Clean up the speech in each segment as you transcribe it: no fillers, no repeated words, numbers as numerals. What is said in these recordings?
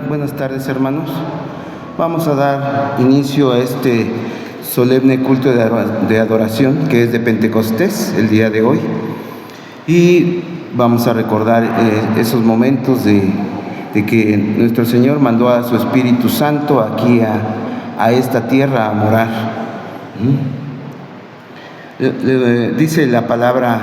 Buenas tardes, hermanos. Vamos a dar inicio a este solemne culto de adoración que es de Pentecostés el día de hoy, y vamos a recordar esos momentos de que nuestro Señor mandó a su Espíritu Santo aquí a esta tierra a morar. Dice la palabra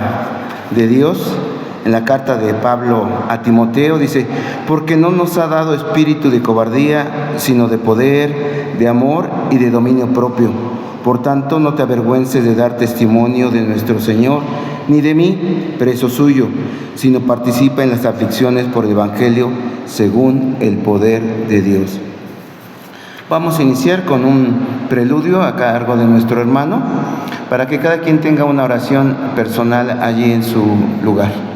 de Dios en la carta de Pablo a Timoteo, dice: porque no nos ha dado espíritu de cobardía, sino de poder, de amor y de dominio propio. Por tanto, no te avergüences de dar testimonio de nuestro Señor, ni de mí, preso suyo, sino participa en las aflicciones por el Evangelio según el poder de Dios. Vamos a iniciar con un preludio a cargo de nuestro hermano, para que cada quien tenga una oración personal allí en su lugar.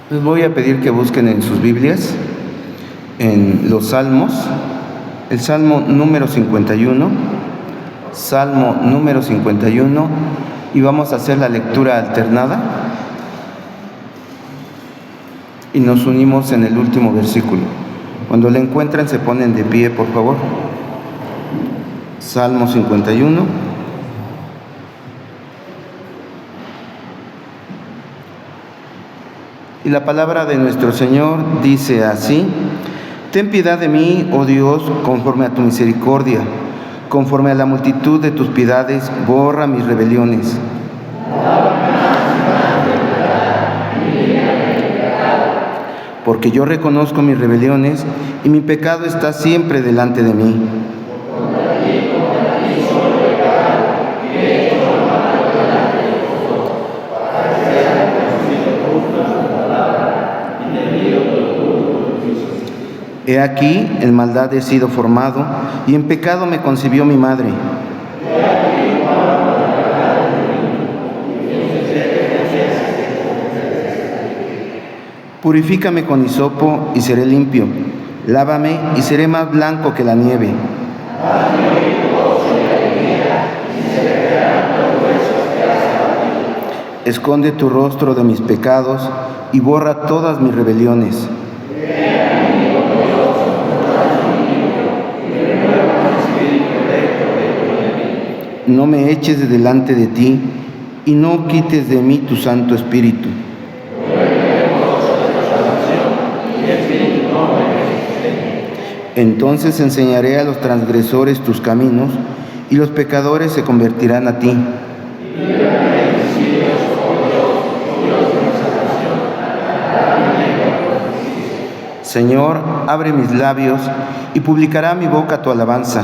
Les voy a pedir que busquen en sus Biblias, en los Salmos, el Salmo número 51, y vamos a hacer la lectura alternada y nos unimos en el último versículo. Cuando la encuentren, se ponen de pie, por favor. Salmo 51. Y la palabra de nuestro Señor dice así: ten piedad de mí, oh Dios, conforme a tu misericordia, conforme a la multitud de tus piedades, borra mis rebeliones. Porque yo reconozco mis rebeliones y mi pecado está siempre delante de mí. He aquí, en maldad he sido formado, y en pecado me concibió mi madre. Purifícame con hisopo y seré limpio. Lávame y seré más blanco que la nieve. Esconde tu rostro de mis pecados y borra todas mis rebeliones. no me eches de delante de ti y no quites de mí tu Santo Espíritu. Entonces enseñaré a los transgresores tus caminos y los pecadores se convertirán a ti. Señor, abre mis labios y publicará mi boca tu alabanza.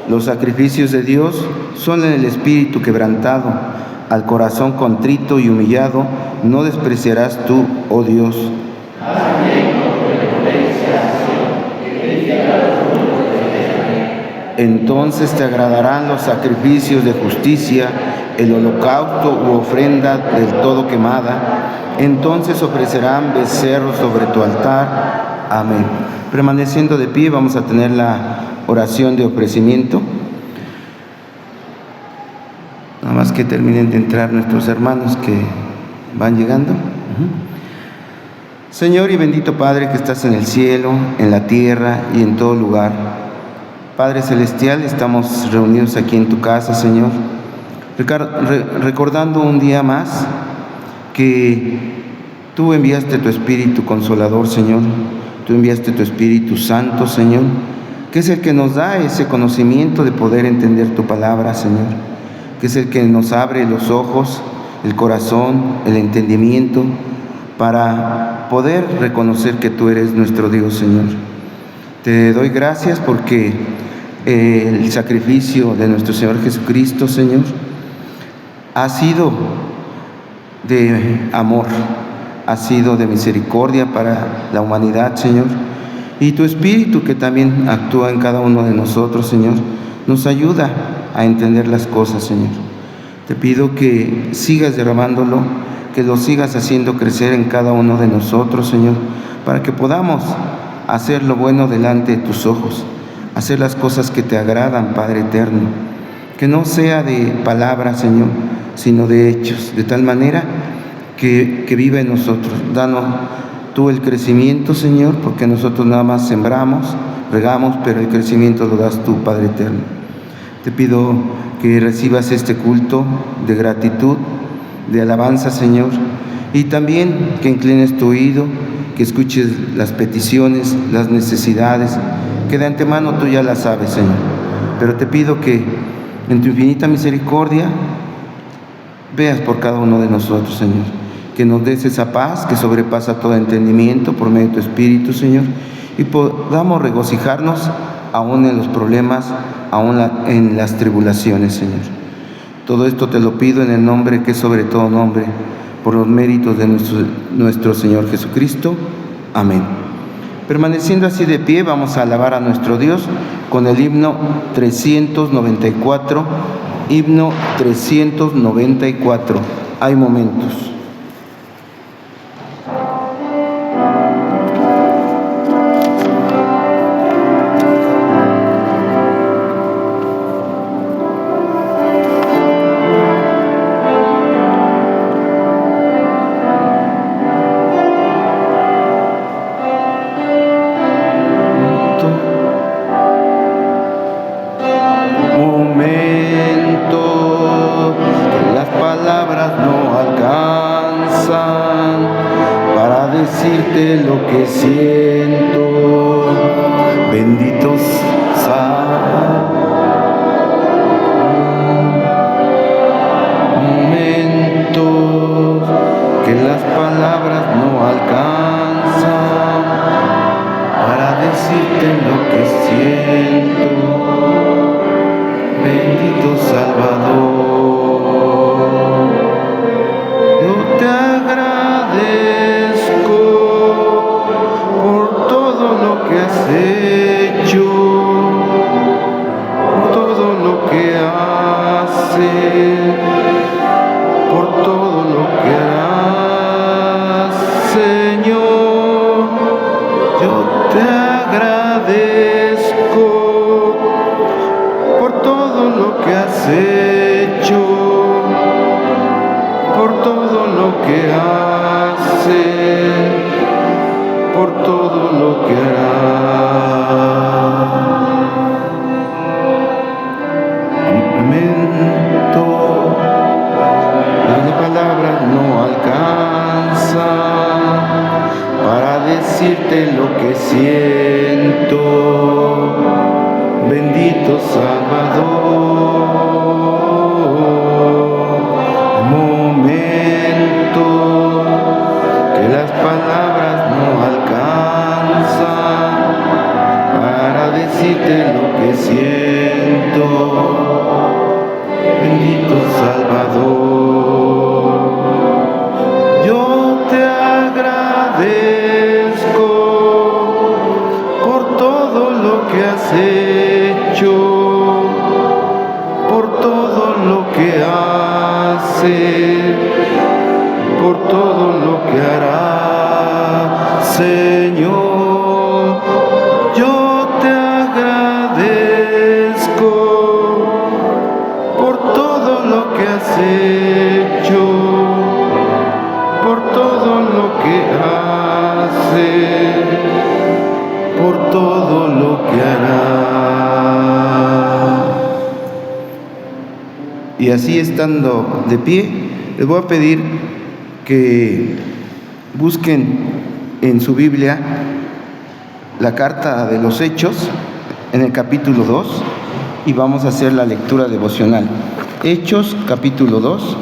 Los sacrificios de Dios son en el espíritu quebrantado, al corazón contrito y humillado no despreciarás tú, oh Dios. Entonces te agradarán los sacrificios de justicia, el holocausto u ofrenda del todo quemada. Entonces ofrecerán becerros sobre tu altar. Amén. Permaneciendo de pie, vamos a tener la oración de ofrecimiento. Nada más que terminen de entrar nuestros hermanos que van llegando. Señor y bendito Padre que estás en el cielo, en la tierra y en todo lugar. Padre Celestial, estamos reunidos aquí en tu casa, Señor, recordando un día más que tú enviaste tu Espíritu Consolador, Señor. Tú enviaste tu Espíritu Santo, Señor, que es el que nos da ese conocimiento de poder entender tu palabra, Señor, que es el que nos abre los ojos, el corazón, el entendimiento, para poder reconocer que tú eres nuestro Dios, Señor. Te doy gracias porque el sacrificio de nuestro Señor Jesucristo, Señor, ha sido de amor, ha sido de misericordia para la humanidad, Señor. Y tu Espíritu, que también actúa en cada uno de nosotros, Señor, nos ayuda a entender las cosas, Señor. Te pido que sigas derramándolo, que lo sigas haciendo crecer en cada uno de nosotros, Señor, para que podamos hacer lo bueno delante de tus ojos, hacer las cosas que te agradan, Padre eterno. Que no sea de palabras, Señor, sino de hechos, de tal manera que viva en nosotros. Danos tú el crecimiento, Señor, porque nosotros nada más sembramos, regamos, pero el crecimiento lo das tú, Padre eterno. Te pido que recibas este culto de gratitud, de alabanza, Señor, y también que inclines tu oído, que escuches las peticiones, las necesidades, que de antemano tú ya las sabes, Señor. Pero te pido que en tu infinita misericordia veas por cada uno de nosotros, Señor, que nos des esa paz que sobrepasa todo entendimiento por medio de tu Espíritu, Señor, y podamos regocijarnos aún en los problemas, aún en las tribulaciones, Señor. Todo esto te lo pido en el nombre que es sobre todo nombre, por los méritos de nuestro Señor Jesucristo. Amén. Permaneciendo así de pie, vamos a alabar a nuestro Dios con el himno 394. Himno 394. Hay momentos. Lo que siento, benditos momentos que las palabras no alcanzan para decirte lo que siento, bendito Salvador. Yo te agradezco por todo lo que has hecho, por todo lo que haces, por todo lo que harás, Señor. Yo te agradezco por todo lo que has hecho, por todo lo que haces, por todo lo que harás. decirte lo que siento, bendito Salvador. Yo te agradezco por todo lo que has hecho, por todo lo que haces, por todo lo que harás, Señor. Yo te agradezco por todo lo que has hecho, por todo lo que haces, por todo lo que harás. Y así, estando de pie, les voy a pedir que busquen en su Biblia la carta de los Hechos, en el capítulo 2, y vamos a hacer la lectura devocional. Hechos, capítulo 2.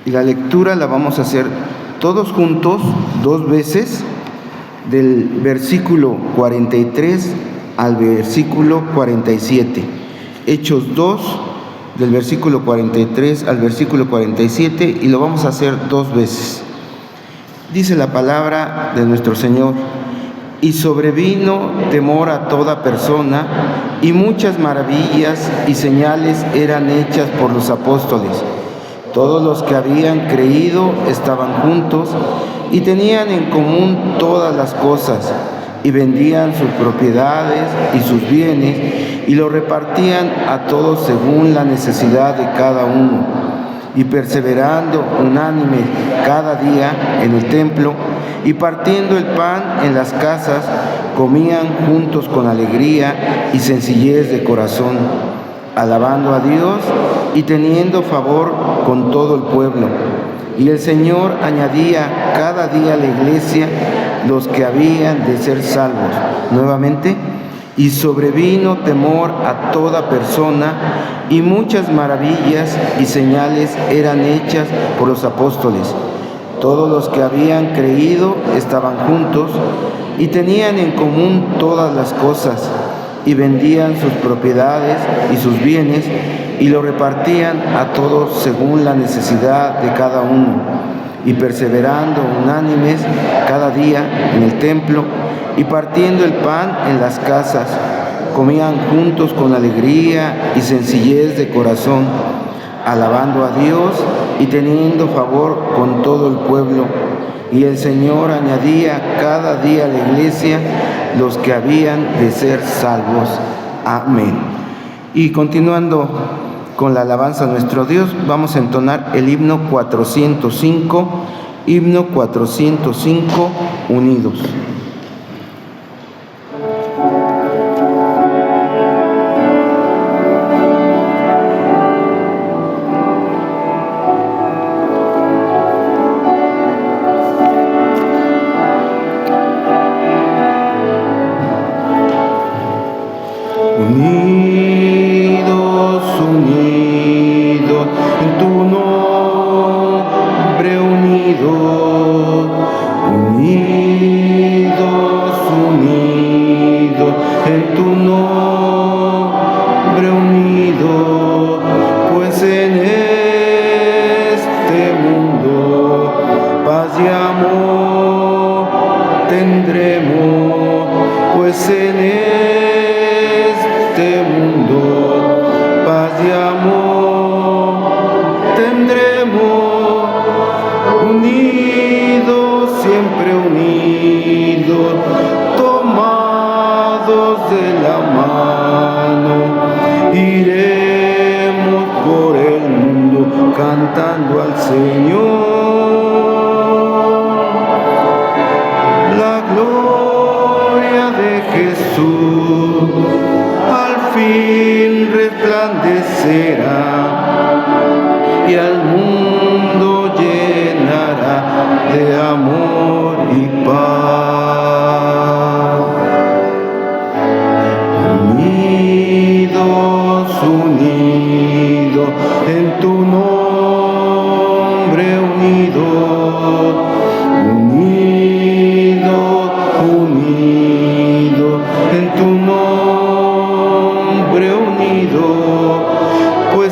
Y la lectura la vamos a hacer todos juntos, 2 veces, del versículo 43 al versículo 47. Hechos 2, del versículo 43 al versículo 47, y lo vamos a hacer 2 veces. Dice la palabra de nuestro Señor: y sobrevino temor a toda persona, y muchas maravillas y señales eran hechas por los apóstoles. Todos los que habían creído estaban juntos y tenían en común todas las cosas, y vendían sus propiedades y sus bienes, y lo repartían a todos según la necesidad de cada uno. Y perseverando unánimes cada día en el templo, y partiendo el pan en las casas, comían juntos con alegría y sencillez de corazón, alabando a Dios y teniendo favor con todo el pueblo. Y el Señor añadía cada día a la iglesia los que habían de ser salvos. Nuevamente, y sobrevino temor a toda persona, y muchas maravillas y señales eran hechas por los apóstoles. Todos los que habían creído estaban juntos y tenían en común todas las cosas, y vendían sus propiedades y sus bienes, y lo repartían a todos según la necesidad de cada uno. Y perseverando unánimes cada día en el templo, y partiendo el pan en las casas, comían juntos con alegría y sencillez de corazón, alabando a Dios y teniendo favor con todo el pueblo. Y el Señor añadía cada día a la iglesia los que habían de ser salvos. Amén. Y continuando con la alabanza a nuestro Dios, vamos a entonar el himno 405, unidos. Unidos, unidos, en tu nombre unidos, unidos, unidos, en tu nombre unidos, pues en este mundo paz y amor tendremos, pues en este mundo paz y amor tendremos, unidos, siempre unidos, tomados de la mano, iremos por el mundo cantando al Señor. La gloria de Jesús al fin resplandecerá y al mundo llenará de amor y paz. Unidos, unidos.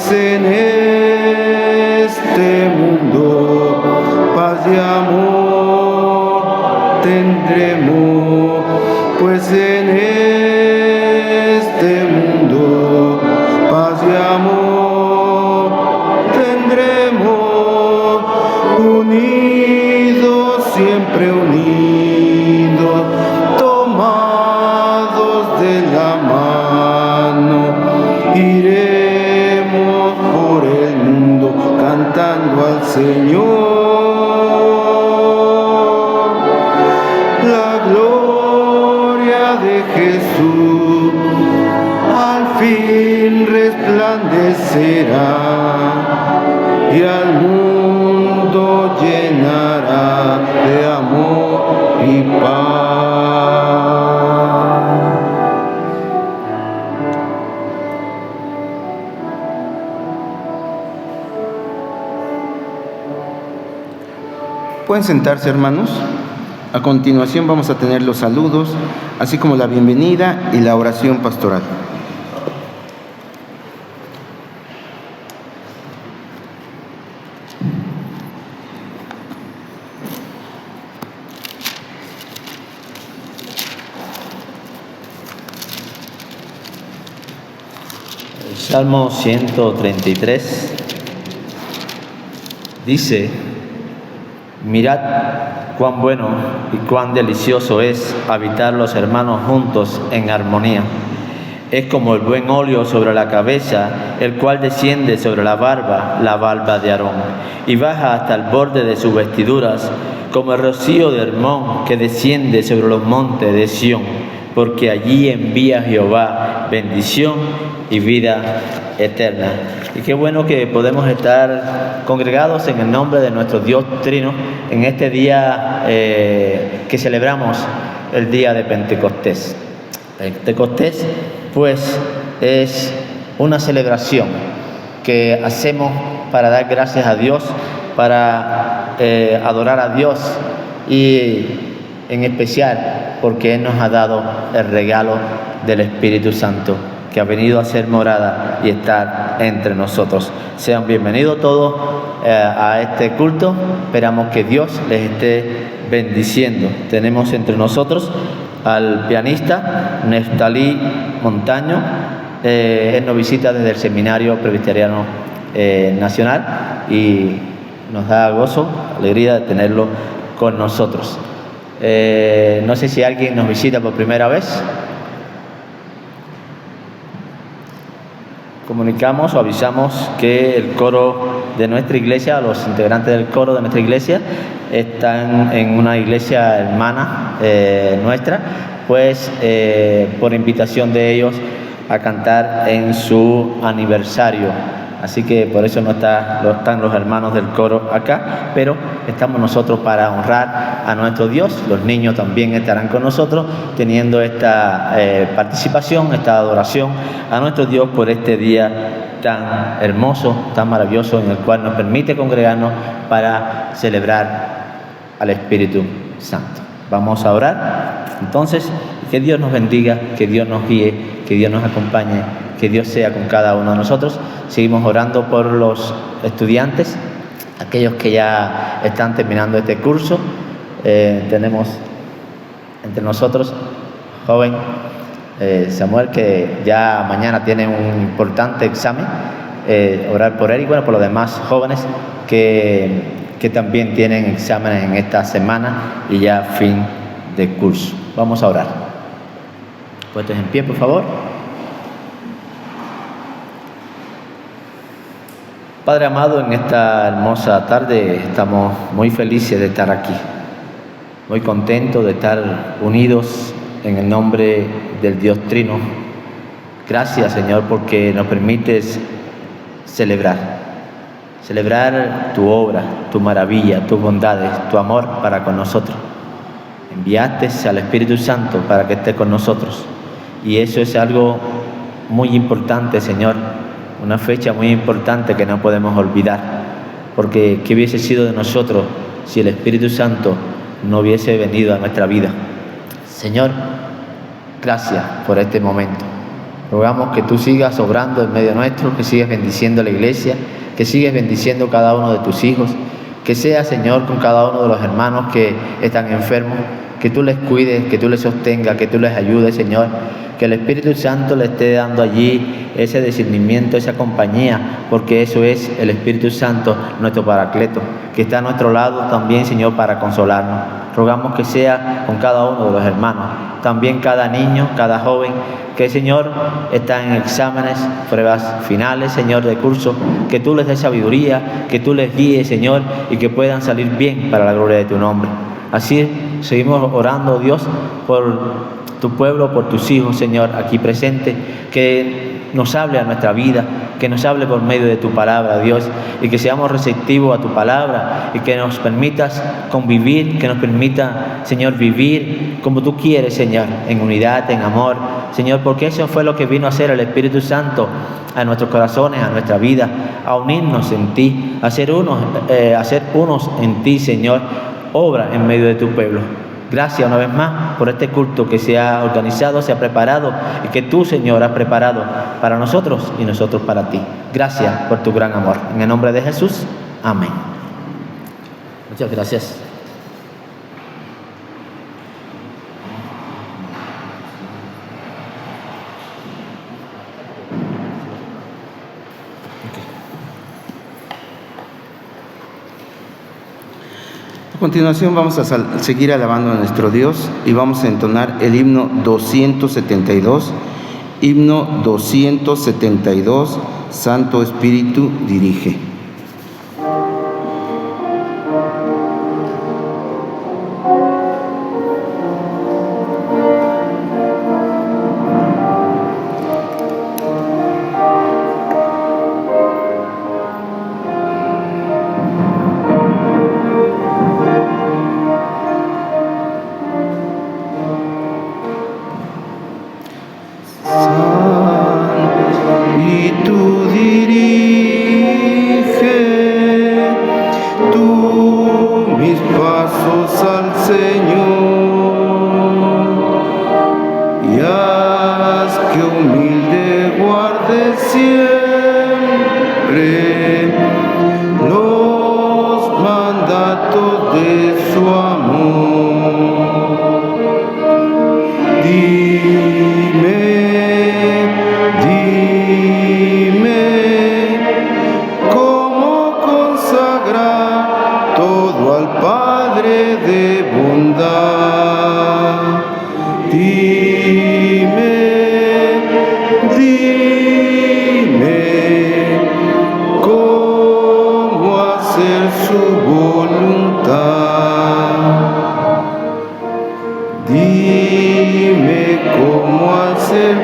pues en este mundo paz y amor tendremos, pues en este mundo paz y amor tendremos, unidos, siempre unidos, tomados de la mano, iremos por el mundo cantando al Señor. La gloria de Jesús al fin resplandecerá y al mundo llenará de amor y paz. Pueden sentarse, hermanos. A continuación vamos a tener los saludos, así como la bienvenida y la oración pastoral. El Salmo 133 dice: mirad cuán bueno y cuán delicioso es habitar los hermanos juntos en armonía. Es como el buen óleo sobre la cabeza, el cual desciende sobre la barba de Aarón, y baja hasta el borde de sus vestiduras, como el rocío de Hermón que desciende sobre los montes de Sión, porque allí envía Jehová bendición y vida eterna. Y qué bueno que podemos estar congregados en el nombre de nuestro Dios Trino en este día que celebramos, el día de Pentecostés. Pentecostés, pues, es una celebración que hacemos para dar gracias a Dios, para adorar a Dios, y en especial porque Él nos ha dado el regalo del Espíritu Santo, que ha venido a ser morada y estar entre nosotros. Sean bienvenidos todos a este culto. Esperamos que Dios les esté bendiciendo. Tenemos entre nosotros al pianista Neftalí Montaño. Él nos visita desde el Seminario Presbiteriano Nacional y nos da gozo, alegría de tenerlo con nosotros. No sé si alguien nos visita por primera vez. Comunicamos o avisamos que el coro de nuestra iglesia, los integrantes del coro de nuestra iglesia, están en una iglesia hermana nuestra, pues por invitación de ellos a cantar en su aniversario. Así que por eso no están los hermanos del coro acá, pero estamos nosotros para honrar a nuestro Dios. Los niños también estarán con nosotros teniendo esta participación, esta adoración a nuestro Dios por este día tan hermoso, tan maravilloso, en el cual nos permite congregarnos para celebrar al Espíritu Santo. Vamos a orar. Entonces, que Dios nos bendiga, que Dios nos guíe, que Dios nos acompañe, que Dios sea con cada uno de nosotros. Seguimos orando por los estudiantes, aquellos que ya están terminando este curso. Tenemos entre nosotros joven Samuel, que ya mañana tiene un importante examen. Orar por él y bueno, por los demás jóvenes que también tienen exámenes en esta semana y ya fin de curso. Vamos a orar. Puestos en pie, por favor. Padre amado, en esta hermosa tarde estamos muy felices de estar aquí, muy contentos de estar unidos en el nombre del Dios Trino. Gracias, Señor, porque nos permites celebrar tu obra, tu maravilla, tus bondades, tu amor para con nosotros. Enviaste al Espíritu Santo para que esté con nosotros, y eso es algo muy importante, Señor. Una fecha muy importante que no podemos olvidar, porque ¿qué hubiese sido de nosotros si el Espíritu Santo no hubiese venido a nuestra vida? Señor, gracias por este momento. Rogamos que tú sigas obrando en medio nuestro, que sigas bendiciendo la iglesia, que sigas bendiciendo cada uno de tus hijos, que sea, Señor, con cada uno de los hermanos que están enfermos, que tú les cuides, que tú les sostengas, que tú les ayudes, Señor, que el Espíritu Santo le esté dando allí ese discernimiento, esa compañía, porque eso es el Espíritu Santo, nuestro Paracleto, que está a nuestro lado también, Señor, para consolarnos. Rogamos que sea con cada uno de los hermanos, también cada niño, cada joven, que, Señor, está en exámenes, pruebas finales, Señor, de curso, que tú les des sabiduría, que tú les guíes, Señor, y que puedan salir bien para la gloria de tu nombre. Así seguimos orando, Dios, por tu pueblo, por tus hijos, Señor, aquí presentes, que nos hable a nuestra vida, que nos hable por medio de tu palabra, Dios, y que seamos receptivos a tu palabra y que nos permitas convivir, que nos permita, Señor, vivir como tú quieres, Señor, en unidad, en amor, Señor, porque eso fue lo que vino a hacer el Espíritu Santo a nuestros corazones, a nuestra vida, a unirnos en ti, a ser unos en ti, Señor. Obra en medio de tu pueblo. Gracias una vez más por este culto que se ha organizado, se ha preparado y que tú, Señor, has preparado para nosotros y nosotros para ti. Gracias por tu gran amor. En el nombre de Jesús, amén. Muchas gracias. A continuación vamos a seguir alabando a nuestro Dios y vamos a entonar el himno 272. Himno 272, Santo Espíritu dirige. Dime cómo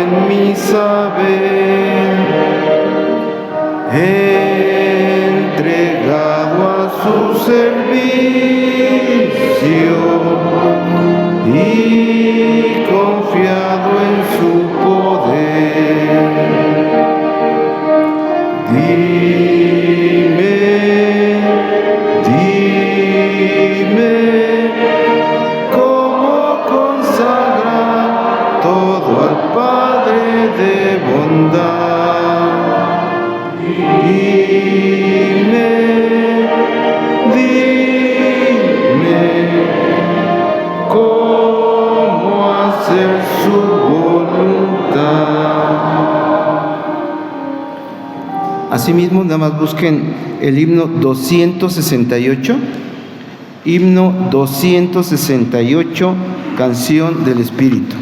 en mi saber, entregado a su servicio y confiado en su poder. Dime, cómo consagrar todo al Padre de bondad. Dime, cómo hacer su voluntad. Asimismo, nada más busquen el himno 268, himno 268, canción del Espíritu.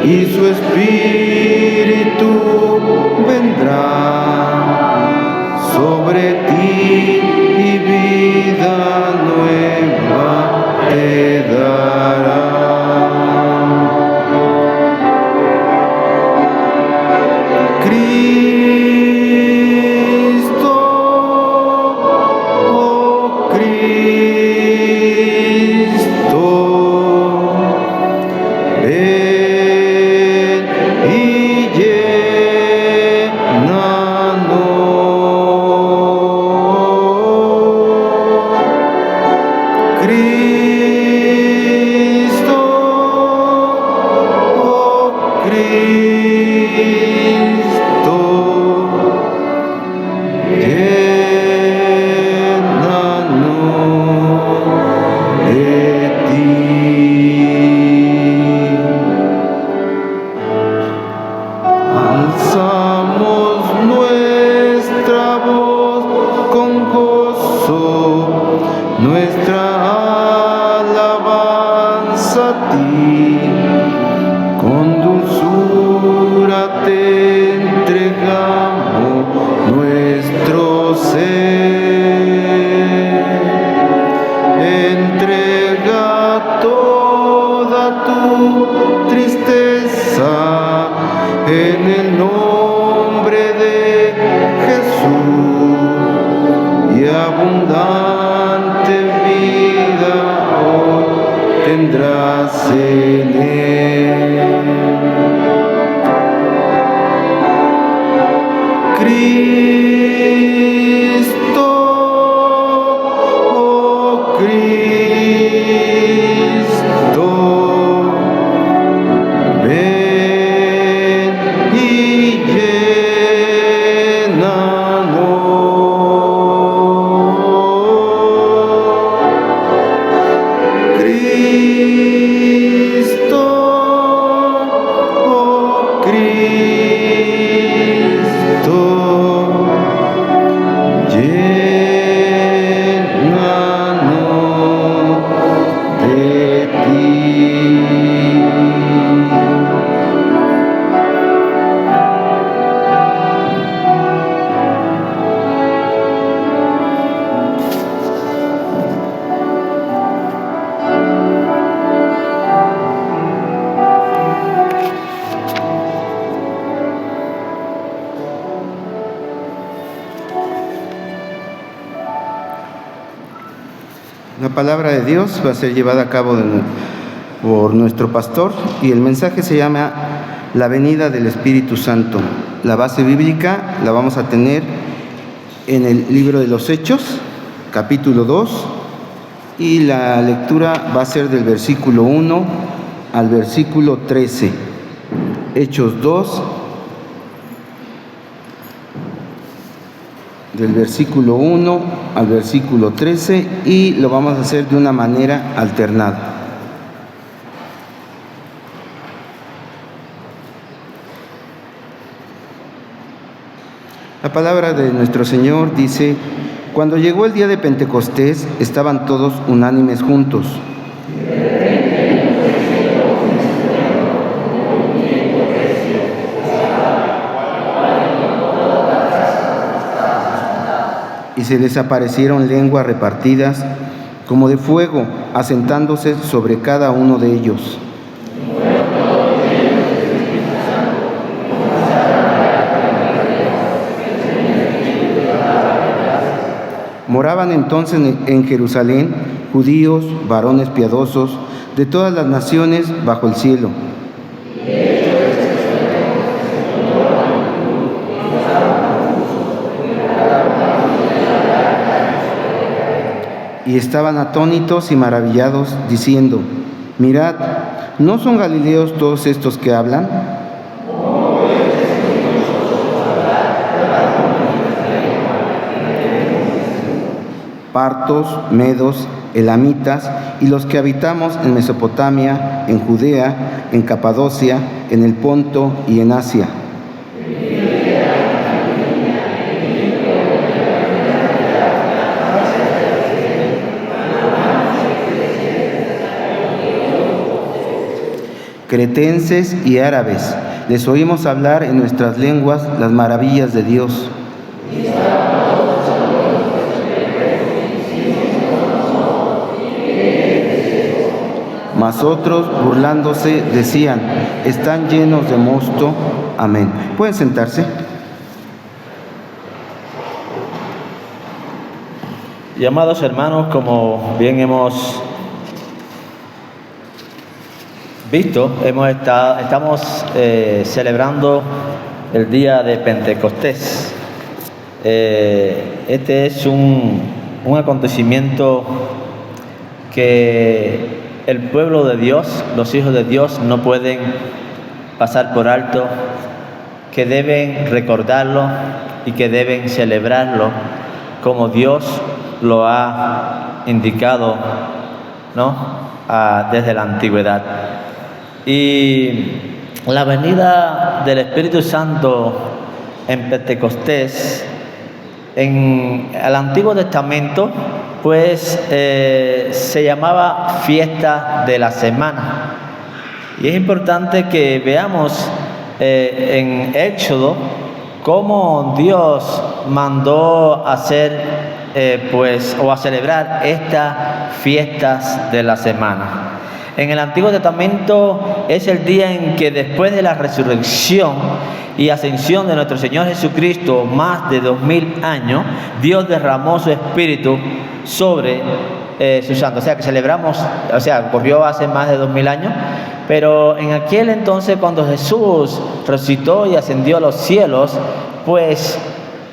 Y su Espíritu vendrá sobre ti y vida nueva te dará. Cristo, oh Cristo, ven y llénanos. Cristo, oh Cristo, llénanos de ti. Alzamos nuestra voz con gozo, nuestra alabanza a ti, con dulzura te entregamos nuestro ser. Entrega toda tu tristeza en el nombre de Jesús, y abundante vida hoy tendrás en él. Cristo, oh Cristo, ven y llénanos. Cristo, oh Cristo, llénanos de ti. La palabra de Dios va a ser llevada a cabo por nuestro pastor y el mensaje se llama la venida del Espíritu Santo. La base bíblica la vamos a tener en el libro de los Hechos, capítulo 2, y la lectura va a ser del versículo 1 al versículo 13. Hechos 2, del versículo 1 al versículo 13, y lo vamos a hacer de una manera alternada. La palabra de nuestro Señor dice: cuando llegó el día de Pentecostés, estaban todos unánimes juntos. Y se les aparecieron lenguas repartidas como de fuego, asentándose sobre cada uno de ellos. Moraban entonces en Jerusalén judíos, varones piadosos, de todas las naciones bajo el cielo. Y estaban atónitos y maravillados, diciendo: mirad, ¿no son galileos todos estos que hablan? Partos, medos, elamitas y los que habitamos en Mesopotamia, en Judea, en Capadocia, en el Ponto y en Asia. Cretenses y árabes, les oímos hablar en nuestras lenguas las maravillas de Dios. Mas otros, burlándose, decían: están llenos de mosto. Amén. ¿Pueden sentarse? Y amados hermanos, como bien hemos visto, estamos celebrando el día de Pentecostés. Este es un acontecimiento que el pueblo de Dios, los hijos de Dios, no pueden pasar por alto, que deben recordarlo y que deben celebrarlo como Dios lo ha indicado, ¿no? Desde la antigüedad. Y la venida del Espíritu Santo en Pentecostés, en el Antiguo Testamento, pues se llamaba fiesta de la semana. Y es importante que veamos en Éxodo cómo Dios mandó hacer a celebrar estas fiestas de la semana. En el Antiguo Testamento es el día en que, después de la resurrección y ascensión de nuestro Señor Jesucristo, más de 2000 años, Dios derramó su Espíritu sobre sus santos. O sea, que celebramos, ocurrió hace más de 2000 años, pero en aquel entonces, cuando Jesús resucitó y ascendió a los cielos, pues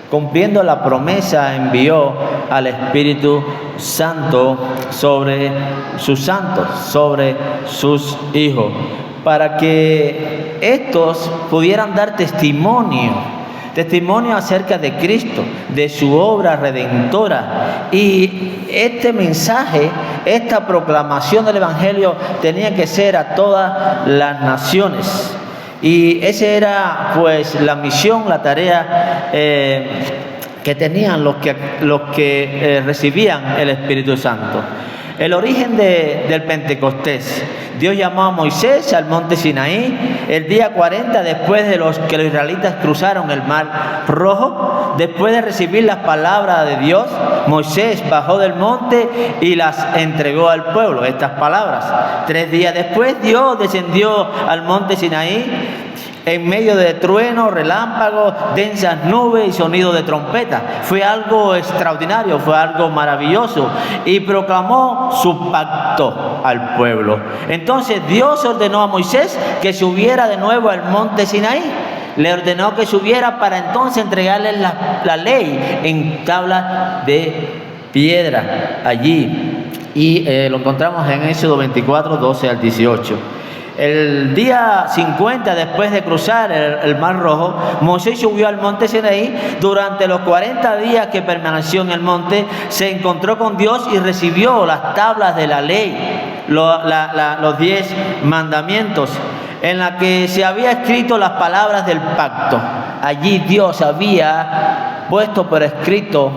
cumpliendo la promesa, envió al Espíritu Santo sobre sus santos, sobre sus hijos, para que estos pudieran dar testimonio acerca de Cristo, de su obra redentora. Y este mensaje, esta proclamación del Evangelio tenía que ser a todas las naciones. Y esa era pues la misión, la tarea que tenían los que recibían el Espíritu Santo. El origen del Pentecostés: Dios llamó a Moisés al monte Sinaí el día 40 después de que los israelitas cruzaron el mar Rojo. Después de recibir las palabras de Dios, Moisés bajó del monte y las entregó al pueblo, estas palabras. 3 días después, Dios descendió al monte Sinaí en medio de truenos, relámpagos, densas nubes y sonido de trompeta. Fue algo extraordinario, fue algo maravilloso, y proclamó su pacto al pueblo. Entonces Dios ordenó a Moisés que subiera de nuevo al monte Sinaí. Le ordenó que subiera para entonces entregarle la ley en tablas de piedra allí. Y lo encontramos en Éxodo 24, 12 al 18. El día 50, después de cruzar el Mar Rojo, Moisés subió al monte Sinaí. Durante los 40 días que permaneció en el monte, se encontró con Dios y recibió las tablas de la ley, los 10 mandamientos, en la que se había escrito las palabras del pacto. Allí Dios había puesto por escrito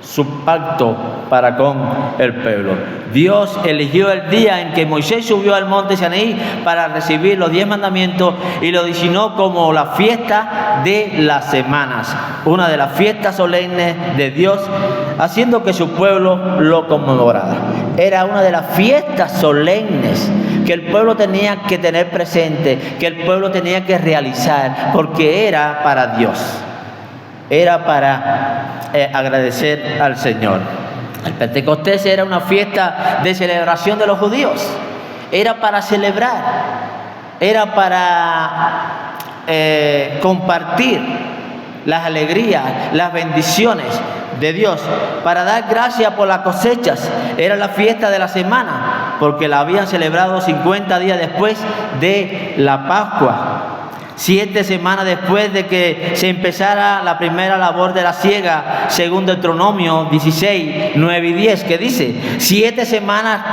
su pacto para con el pueblo. Dios eligió el día en que Moisés subió al monte Sinaí para recibir los 10 mandamientos y lo designó como la fiesta de las semanas, una de las fiestas solemnes de Dios, haciendo que su pueblo lo conmemorara. Era una de las fiestas solemnes que el pueblo tenía que tener presente, que el pueblo tenía que realizar, porque era para Dios. Era para agradecer al Señor. El Pentecostés era una fiesta de celebración de los judíos. Era para celebrar. Era para compartir las alegrías, las bendiciones de Dios, para dar gracias por las cosechas. Era la fiesta de la semana, porque la habían celebrado 50 días después de la Pascua. 7 semanas después de que se empezara la primera labor de la siega, según Deuteronomio 16, 9 y 10, que dice: 7 semanas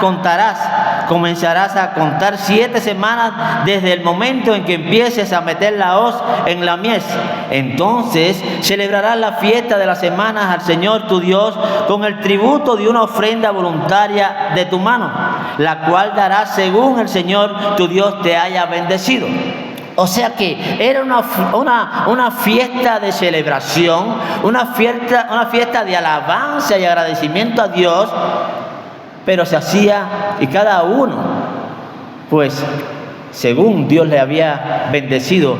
comenzarás a contar 7 semanas desde el momento en que empieces a meter la hoz en la mies. Entonces celebrarás la fiesta de las semanas al Señor tu Dios con el tributo de una ofrenda voluntaria de tu mano, la cual darás según el Señor tu Dios te haya bendecido. O sea que era una fiesta de celebración, una fiesta de alabanza y agradecimiento a Dios, pero se hacía, y cada uno, pues, según Dios le había bendecido,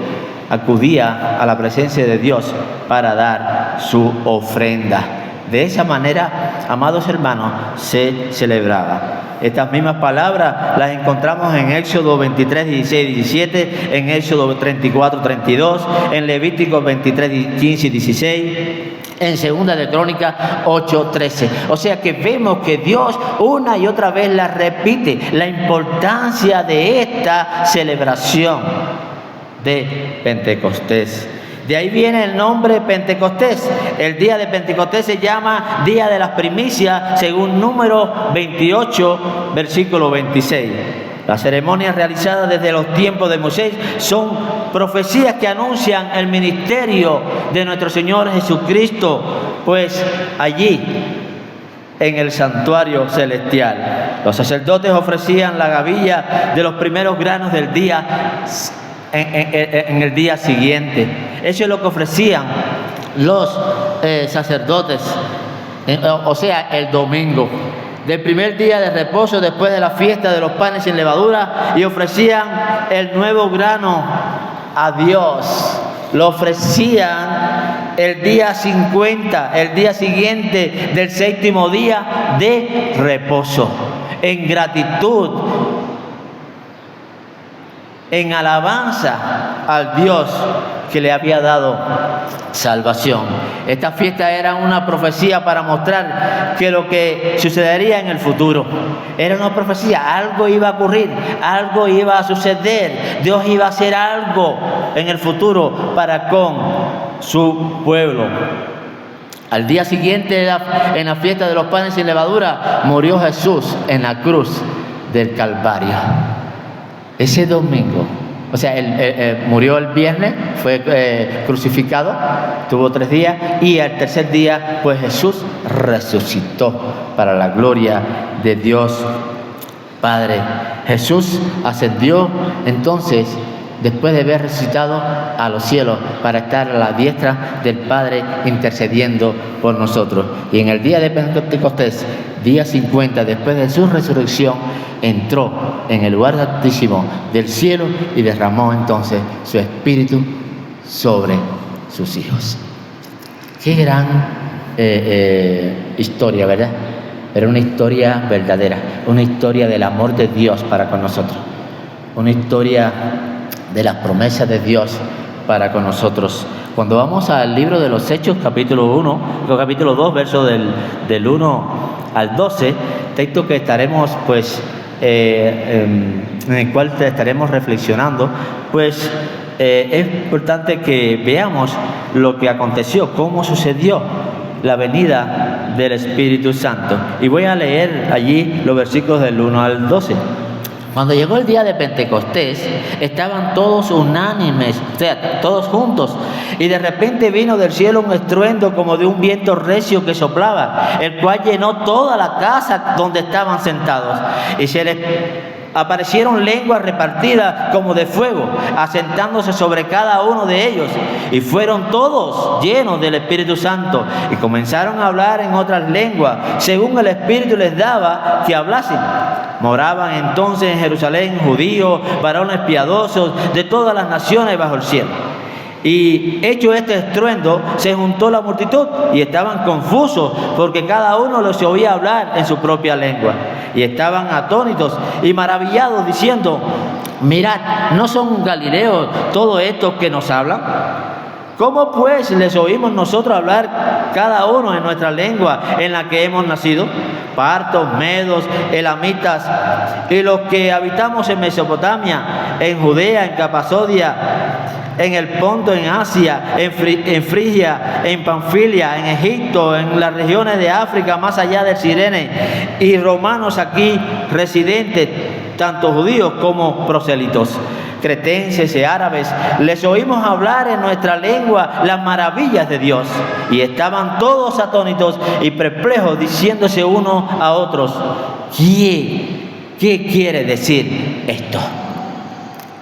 acudía a la presencia de Dios para dar su ofrenda. De esa manera, amados hermanos, se celebraba. Estas mismas palabras las encontramos en Éxodo 23, 16 y 17, en Éxodo 34, 32, en Levítico 23, 15 y 16, en Segunda de Crónicas 8, 13. O sea que vemos que Dios una y otra vez la repite, la importancia de esta celebración de Pentecostés. De ahí viene el nombre Pentecostés. El día de Pentecostés se llama Día de las Primicias, según Número 28, versículo 26. Las ceremonias realizadas desde los tiempos de Moisés son profecías que anuncian el ministerio de nuestro Señor Jesucristo, pues allí, en el santuario celestial, los sacerdotes ofrecían la gavilla de los primeros granos del día en el día siguiente. Eso es lo que ofrecían los sacerdotes, o sea, el domingo del primer día de reposo después de la fiesta de los panes sin levadura, y ofrecían el nuevo grano a Dios. Lo ofrecían el día 50, el día siguiente del 7º día de reposo, en gratitud, en alabanza al Dios que le había dado salvación. Esta fiesta era una profecía para mostrar que lo que sucedería en el futuro era una profecía. Algo iba a ocurrir, algo iba a suceder. Dios iba a hacer algo en el futuro para con su pueblo. Al día siguiente, en la fiesta de los panes sin levadura, murió Jesús en la cruz del Calvario. Ese domingo, o sea, murió el viernes, fue crucificado, tuvo 3 días, y al tercer día, pues Jesús resucitó para la gloria de Dios Padre. Jesús ascendió entonces, después de haber resucitado, a los cielos para estar a la diestra del Padre intercediendo por nosotros. Y en el día de Pentecostés, día 50, después de su resurrección, entró en el lugar altísimo del cielo y derramó entonces su espíritu sobre sus hijos. Qué gran historia, ¿verdad? Pero una historia verdadera, una historia del amor de Dios para con nosotros, una historia de las promesas de Dios para con nosotros. Cuando vamos al libro de los Hechos, capítulo 2, versos del 1 al 12, texto que estaremos en el cual estaremos reflexionando, pues es importante que veamos lo que aconteció, cómo sucedió la venida del Espíritu Santo. Y voy a leer allí los versículos del 1 al 12. Cuando llegó el día de Pentecostés, estaban todos unánimes, o sea, todos juntos, y de repente vino del cielo un estruendo como de un viento recio que soplaba, el cual llenó toda la casa donde estaban sentados, y se les aparecieron lenguas repartidas como de fuego, asentándose sobre cada uno de ellos, y fueron todos llenos del Espíritu Santo, y comenzaron a hablar en otras lenguas, según el Espíritu les daba que hablasen. Moraban entonces en Jerusalén judíos, varones piadosos, de todas las naciones bajo el cielo. Y hecho este estruendo, se juntó la multitud y estaban confusos, porque cada uno los oía hablar en su propia lengua. Y estaban atónitos y maravillados, diciendo: mirad, ¿no son galileos todos estos que nos hablan? ¿Cómo pues les oímos nosotros hablar cada uno en nuestra lengua en la que hemos nacido? Partos, medos, elamitas, y los que habitamos en Mesopotamia, en Judea, en Capadocia, en el Ponto, en Asia, en Frigia, en Panfilia, en Egipto, en las regiones de África, más allá del Cirene, y romanos aquí residentes, tanto judíos como prosélitos, cretenses y árabes, les oímos hablar en nuestra lengua las maravillas de Dios. Y estaban todos atónitos y perplejos, diciéndose unos a otros: ¿qué quiere decir esto?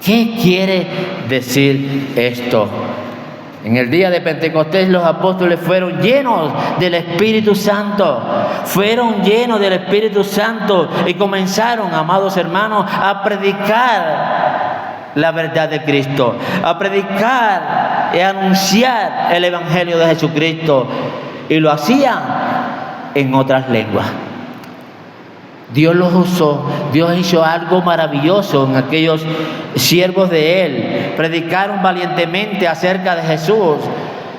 ¿Qué quiere decir esto? En el día de Pentecostés los apóstoles fueron llenos del Espíritu Santo. Fueron llenos del Espíritu Santo y comenzaron, amados hermanos, a predicar la verdad de Cristo, a predicar y a anunciar el Evangelio de Jesucristo. Y lo hacían en otras lenguas. Dios los usó, Dios hizo algo maravilloso en aquellos siervos de Él. Predicaron valientemente acerca de Jesús.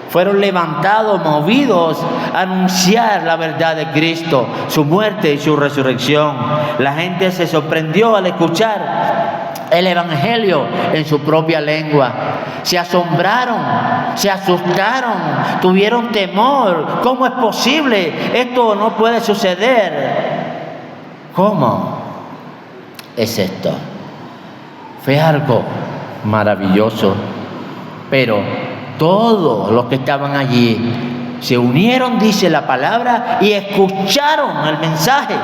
Fueron levantados, movidos a anunciar la verdad de Cristo, su muerte y su resurrección. La gente se sorprendió al escuchar el Evangelio en su propia lengua. Se asombraron, se asustaron, tuvieron temor. ¿Cómo es posible? Esto no puede suceder. ¿Cómo es esto? Fue algo maravilloso, pero todos los que estaban allí se unieron, dice la palabra, y escucharon el mensaje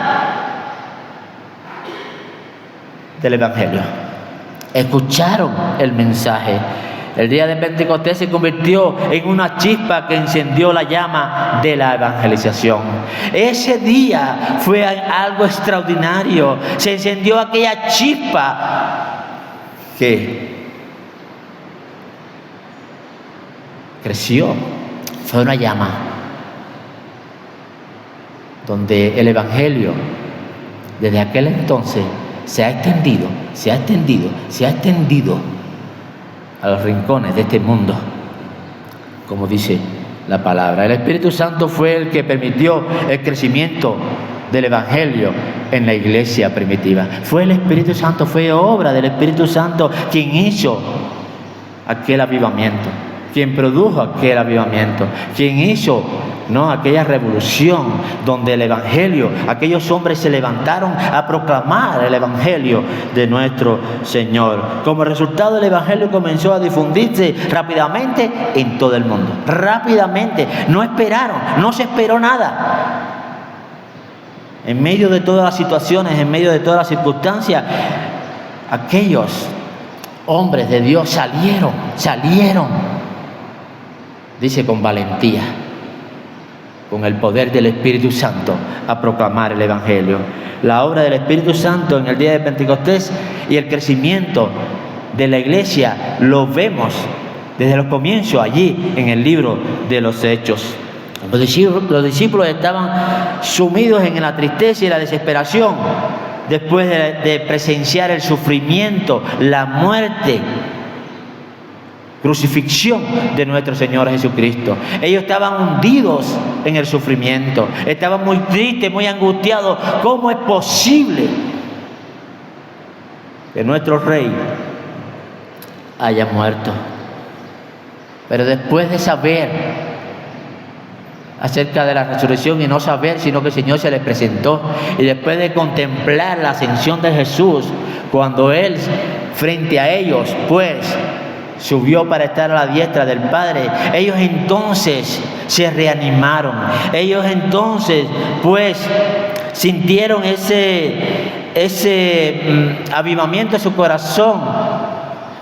del Evangelio. Escucharon el mensaje. El día de Pentecostés se convirtió en una chispa que encendió la llama de la evangelización. Ese día fue algo extraordinario. Se encendió aquella chispa que creció. Fue una llama donde el evangelio desde aquel entonces se ha extendido a los rincones de este mundo, como dice la palabra. El Espíritu Santo fue el que permitió el crecimiento del Evangelio en la iglesia primitiva. Fue el Espíritu Santo, fue obra del Espíritu Santo quien hizo aquel avivamiento, quien produjo aquel avivamiento, quien hizo aquella revolución donde el Evangelio, aquellos hombres se levantaron a proclamar el Evangelio de nuestro Señor. Como resultado, el Evangelio comenzó a difundirse rápidamente en todo el mundo. Rápidamente, no se esperó nada. En medio de todas las situaciones, en medio de todas las circunstancias, aquellos hombres de Dios salieron, dice, con valentía. con el poder del Espíritu Santo a proclamar el Evangelio. La obra del Espíritu Santo en el día de Pentecostés y el crecimiento de la iglesia lo vemos desde los comienzos allí en el libro de los Hechos. Los discípulos estaban sumidos en la tristeza y la desesperación después de presenciar el sufrimiento, la muerte, crucifixión de nuestro Señor Jesucristo. Ellos estaban hundidos en el sufrimiento, estaban muy tristes, muy angustiados. ¿Cómo es posible que nuestro Rey haya muerto? Pero después de saber acerca de la resurrección, y no saber, sino que el Señor se les presentó, y después de contemplar la ascensión de Jesús, cuando Él frente a ellos pues subió para estar a la diestra del Padre, ellos entonces se reanimaron. Ellos entonces pues sintieron ese avivamiento en su corazón,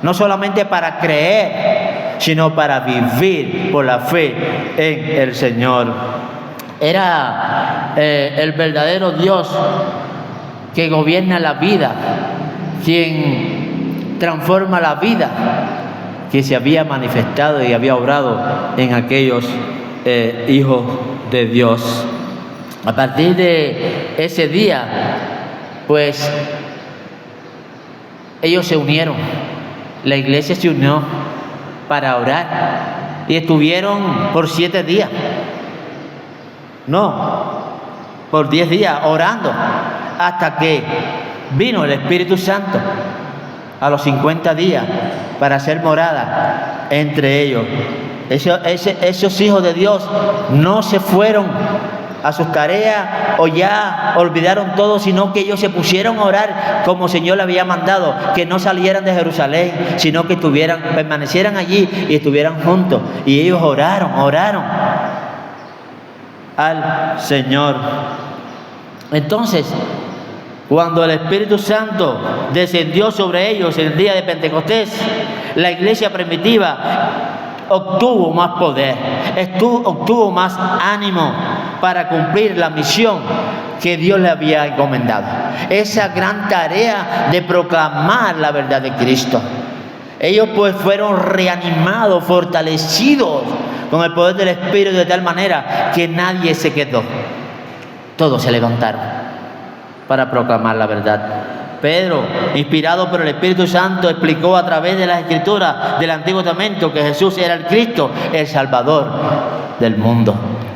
no solamente para creer, sino para vivir por la fe en el Señor. Era el verdadero Dios que gobierna la vida, quien transforma la vida, que se había manifestado y había obrado en aquellos hijos de Dios. A partir de ese día, pues ellos se unieron, la iglesia se unió para orar y estuvieron por 7 días, por 10 días orando, hasta que vino el Espíritu Santo a los 50 días para hacer morada entre ellos. Esos hijos de Dios no se fueron a sus tareas o ya olvidaron todo, sino que ellos se pusieron a orar como el Señor le había mandado, que no salieran de Jerusalén, sino que permanecieran allí y estuvieran juntos. Y ellos oraron al Señor. Entonces, cuando el Espíritu Santo descendió sobre ellos el día de Pentecostés, la iglesia primitiva obtuvo más poder, obtuvo más ánimo para cumplir la misión que Dios le había encomendado. Esa gran tarea de proclamar la verdad de Cristo. Ellos pues fueron reanimados, fortalecidos con el poder del Espíritu, de tal manera que nadie se quedó. Todos se levantaron para proclamar la verdad. Pedro, inspirado por el Espíritu Santo, explicó a través de las Escrituras del Antiguo Testamento que Jesús era el Cristo, el Salvador del mundo.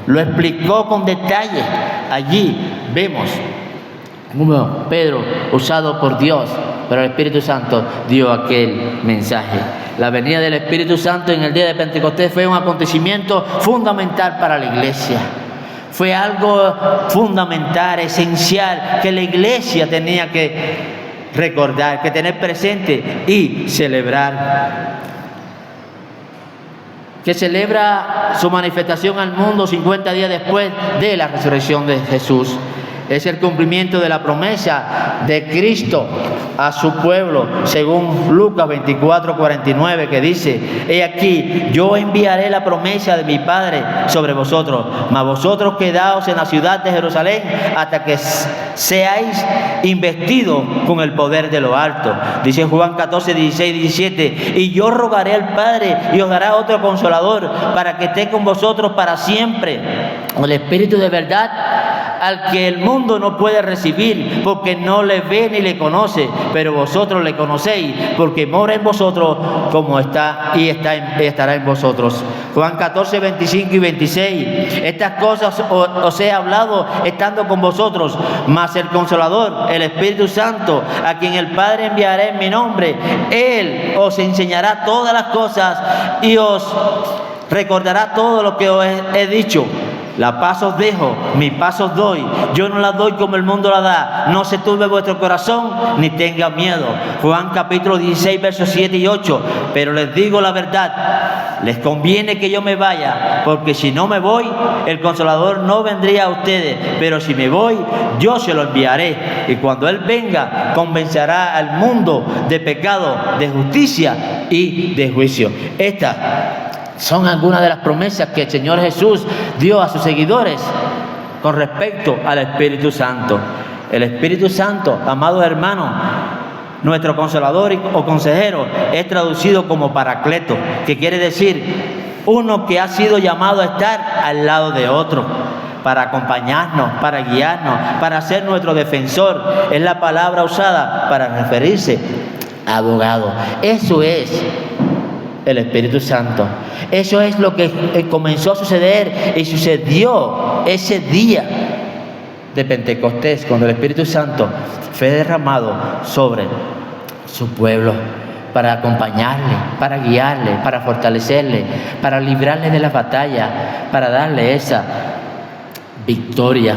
Lo explicó con detalle. Allí vemos cómo Pedro, usado por Dios, pero el Espíritu Santo, dio aquel mensaje. La venida del Espíritu Santo en el día de Pentecostés fue un acontecimiento fundamental para la iglesia. Fue algo fundamental, esencial, que la iglesia tenía que recordar, que tener presente y celebrar. Que celebra su manifestación al mundo 50 días después de la resurrección de Jesús. Es el cumplimiento de la promesa de Cristo a su pueblo, según Lucas 24:49, que dice: he aquí, yo enviaré la promesa de mi Padre sobre vosotros, mas vosotros quedaos en la ciudad de Jerusalén hasta que seáis investidos con el poder de lo alto. Dice Juan 14:16-17: y yo rogaré al Padre y os dará otro consolador para que esté con vosotros para siempre, el Espíritu de verdad, al que el mundo no puede recibir, porque no le ve ni le conoce, pero vosotros le conocéis, porque mora en vosotros como está y estará en vosotros. Juan 14:25-26: estas cosas os he hablado estando con vosotros, mas el Consolador, el Espíritu Santo, a quien el Padre enviará en mi nombre, Él os enseñará todas las cosas y os recordará todo lo que os he dicho. La paz os dejo, mi paz os doy. Yo no la doy como el mundo la da. No se turbe vuestro corazón, ni tenga miedo. Juan capítulo 16, versos 7 y 8. Pero les digo la verdad, les conviene que yo me vaya, porque si no me voy, el Consolador no vendría a ustedes. Pero si me voy, yo se lo enviaré. Y cuando Él venga, convencerá al mundo de pecado, de justicia y de juicio. Estas son algunas de las promesas que el Señor Jesús dio a sus seguidores con respecto al Espíritu Santo. El Espíritu Santo, amados hermanos, nuestro consolador o consejero, es traducido como Paracleto, que quiere decir uno que ha sido llamado a estar al lado de otro, para acompañarnos, para guiarnos, para ser nuestro defensor. Es la palabra usada para referirse a abogado. Eso es el Espíritu Santo. Eso es lo que comenzó a suceder y sucedió ese día de Pentecostés, cuando el Espíritu Santo fue derramado sobre su pueblo, para acompañarle, para guiarle, para fortalecerle, para librarle de la batalla, para darle esa victoria.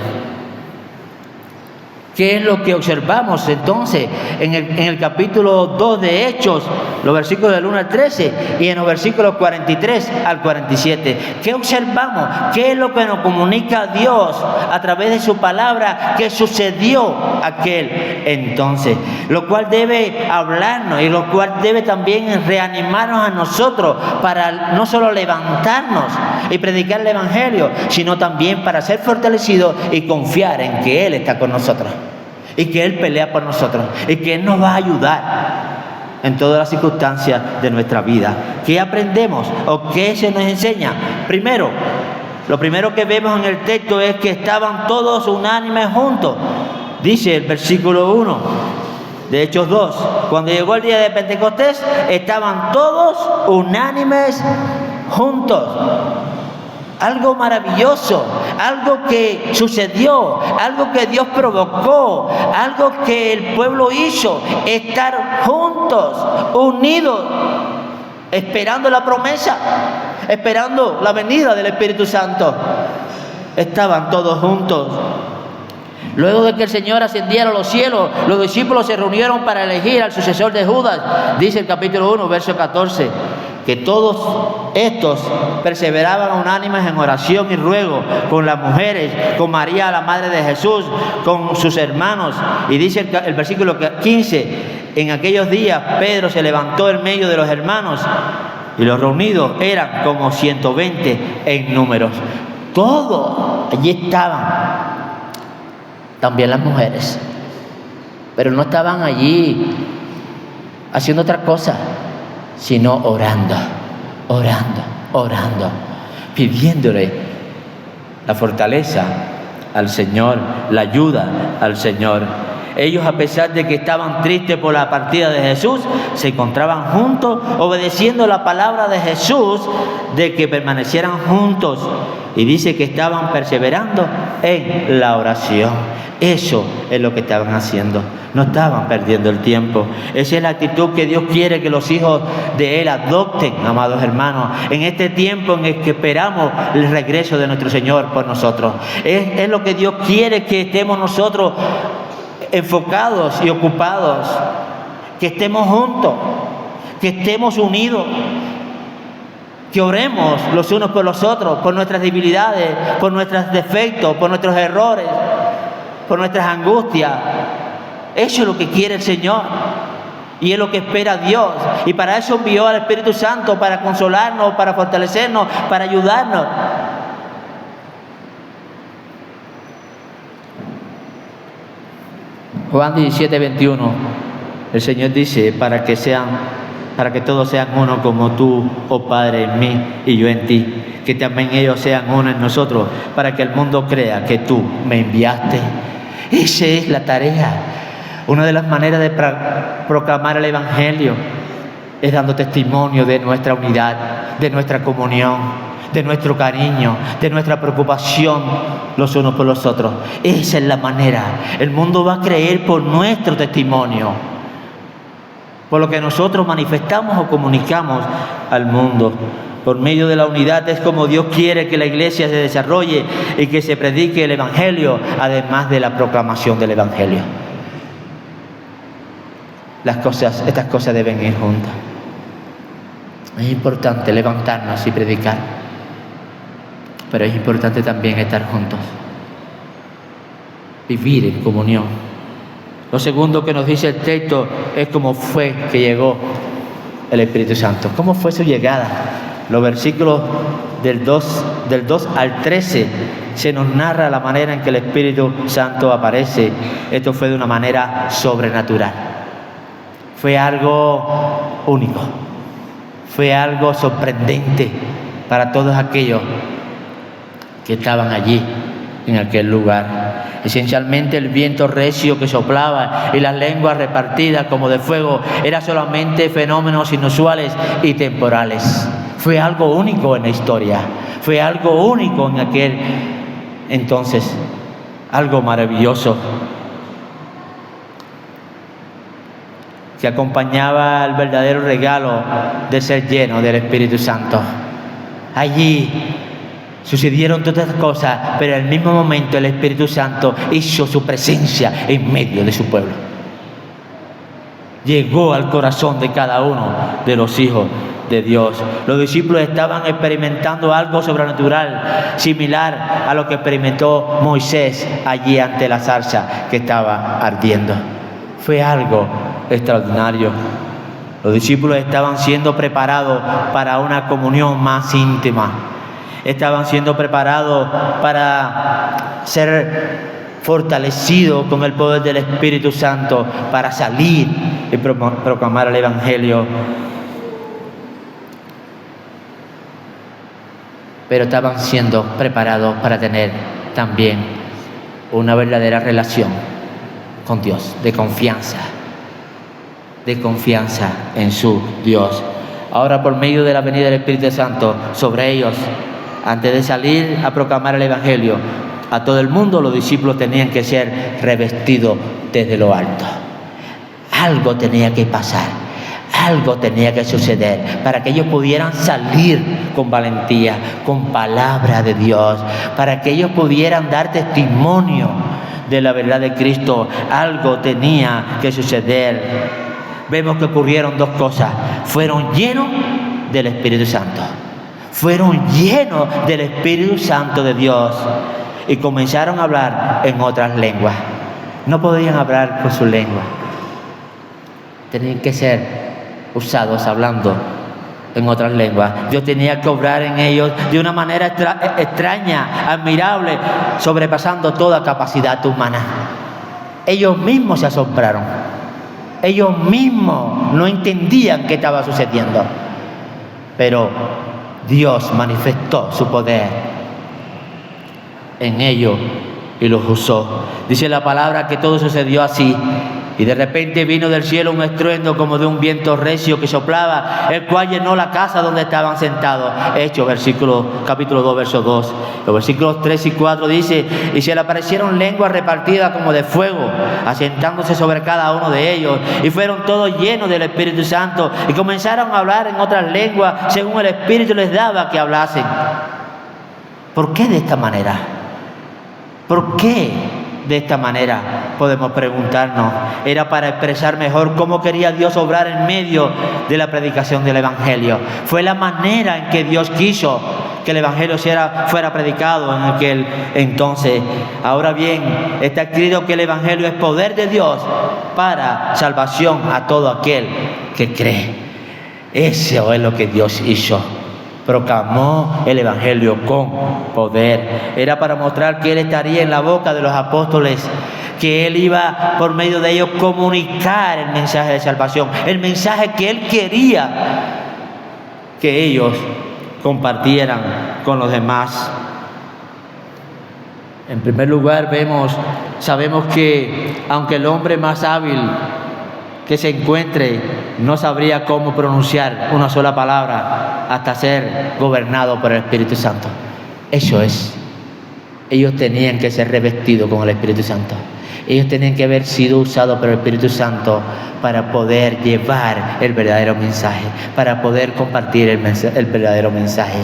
¿Qué es lo que observamos entonces en el capítulo 2 de Hechos, los versículos del 1 al 13 y en los versículos 43 al 47? ¿Qué observamos? ¿Qué es lo que nos comunica Dios a través de su palabra que sucedió aquel entonces? Lo cual debe hablarnos y lo cual debe también reanimarnos a nosotros para no solo levantarnos y predicar el Evangelio, sino también para ser fortalecidos y confiar en que Él está con nosotros. Y que Él pelea por nosotros y que Él nos va a ayudar en todas las circunstancias de nuestra vida. ¿Qué aprendemos o qué se nos enseña? Primero, lo primero que vemos en el texto es que estaban todos unánimes juntos. Dice el versículo 1 de Hechos 2: cuando llegó el día de Pentecostés, estaban todos unánimes juntos. Algo maravilloso, algo que sucedió, algo que Dios provocó, algo que el pueblo hizo, estar juntos, unidos, esperando la promesa, esperando la venida del Espíritu Santo. Estaban todos juntos. Luego de que el Señor ascendiera a los cielos, los discípulos se reunieron para elegir al sucesor de Judas. Dice el capítulo 1, verso 14, que todos estos perseveraban unánimes en oración y ruego con las mujeres, con María, la madre de Jesús, con sus hermanos. Y dice el versículo 15, en aquellos días Pedro se levantó en medio de los hermanos y los reunidos eran como 120 en números. Todos allí estaban. También las mujeres, pero no estaban allí haciendo otra cosa, sino orando, pidiéndole la fortaleza al Señor, la ayuda al Señor. Ellos, a pesar de que estaban tristes por la partida de Jesús, se encontraban juntos, obedeciendo la palabra de Jesús de que permanecieran juntos. Y dice que estaban perseverando en la oración. Eso es lo que estaban haciendo. No estaban perdiendo el tiempo. Esa es la actitud que Dios quiere que los hijos de Él adopten, amados hermanos, en este tiempo en el que esperamos el regreso de nuestro Señor por nosotros. Es lo que Dios quiere, que estemos nosotros enfocados y ocupados, que estemos juntos, que estemos unidos, que oremos los unos por los otros, por nuestras debilidades, por nuestros defectos, por nuestros errores, por nuestras angustias. Eso es lo que quiere el Señor y es lo que espera Dios, y para eso envió al Espíritu Santo, para consolarnos, para fortalecernos, para ayudarnos. Juan 17:21, el Señor dice: para que todos sean uno, como tú, oh Padre, en mí y yo en ti, que también ellos sean uno en nosotros, para que el mundo crea que tú me enviaste. Esa es la tarea. Una de las maneras de proclamar el Evangelio es dando testimonio de nuestra unidad, de nuestra comunión, de nuestro cariño, de nuestra preocupación los unos por los otros. Esa es la manera. El mundo va a creer por nuestro testimonio, por lo que nosotros manifestamos o comunicamos al mundo. Por medio de la unidad es como Dios quiere que la iglesia se desarrolle y que se predique el Evangelio, además de la proclamación del Evangelio. Estas cosas deben ir juntas. Es importante levantarnos y predicar, pero es importante también estar juntos, vivir en comunión. Lo segundo que nos dice el texto es cómo fue que llegó el Espíritu Santo. ¿Cómo fue su llegada? Los versículos del 2 al 13, se nos narra la manera en que el Espíritu Santo aparece. Esto fue de una manera sobrenatural. Fue algo único. Fue algo sorprendente para todos aquellos que estaban allí, en aquel lugar. Esencialmente el viento recio que soplaba y las lenguas repartidas como de fuego eran solamente fenómenos inusuales y temporales. Fue algo único en la historia, fue algo único en aquel entonces, algo maravilloso que acompañaba al verdadero regalo de ser lleno del Espíritu Santo. Allí sucedieron todas estas cosas, pero en el mismo momento el Espíritu Santo hizo su presencia en medio de su pueblo. Llegó al corazón de cada uno de los hijos de Dios. Los discípulos estaban experimentando algo sobrenatural, similar a lo que experimentó Moisés allí ante la zarza que estaba ardiendo. Fue algo extraordinario. Los discípulos estaban siendo preparados para una comunión más íntima. Estaban siendo preparados para ser fortalecidos con el poder del Espíritu Santo, para salir y proclamar el Evangelio. Pero estaban siendo preparados para tener también una verdadera relación con Dios, de confianza en su Dios. Ahora, por medio de la venida del Espíritu Santo sobre ellos, antes de salir a proclamar el Evangelio a todo el mundo, los discípulos tenían que ser revestidos desde lo alto. Algo tenía que pasar, algo tenía que suceder para que ellos pudieran salir con valentía, con palabra de Dios, para que ellos pudieran dar testimonio de la verdad de Cristo. Algo tenía que suceder. Vemos que ocurrieron dos cosas. Fueron llenos del Espíritu Santo. Fueron llenos del Espíritu Santo de Dios y comenzaron a hablar en otras lenguas. No podían hablar con su lengua. Tenían que ser usados hablando en otras lenguas. Dios tenía que obrar en ellos de una manera extraña, admirable, sobrepasando toda capacidad humana. Ellos mismos se asombraron. Ellos mismos no entendían qué estaba sucediendo. Pero Dios manifestó su poder en ellos y los usó. Dice la palabra que todo sucedió así. Y de repente vino del cielo un estruendo como de un viento recio que soplaba, el cual llenó la casa donde estaban sentados. Hechos, capítulo 2, verso 2. Los versículos 3 y 4 dice: y se le aparecieron lenguas repartidas como de fuego, asentándose sobre cada uno de ellos. Y fueron todos llenos del Espíritu Santo y comenzaron a hablar en otras lenguas según el Espíritu les daba que hablasen. ¿Por qué de esta manera? ¿Por qué de esta manera? Podemos preguntarnos. Era para expresar mejor cómo quería Dios obrar en medio de la predicación del Evangelio. Fue la manera en que Dios quiso que el Evangelio fuera predicado en aquel entonces. Ahora bien, está escrito que el Evangelio es poder de Dios para salvación a todo aquel que cree. Eso es lo que Dios hizo. Proclamó el Evangelio con poder. Era para mostrar que Él estaría en la boca de los apóstoles, que Él iba por medio de ellos comunicar el mensaje de salvación, el mensaje que Él quería que ellos compartieran con los demás. En primer lugar, sabemos que aunque el hombre más hábil que se encuentre no sabría cómo pronunciar una sola palabra hasta ser gobernado por el Espíritu Santo. Eso es. Ellos tenían que ser revestidos con el Espíritu Santo. Ellos tenían que haber sido usados por el Espíritu Santo para poder llevar el verdadero mensaje, para poder compartir el verdadero mensaje.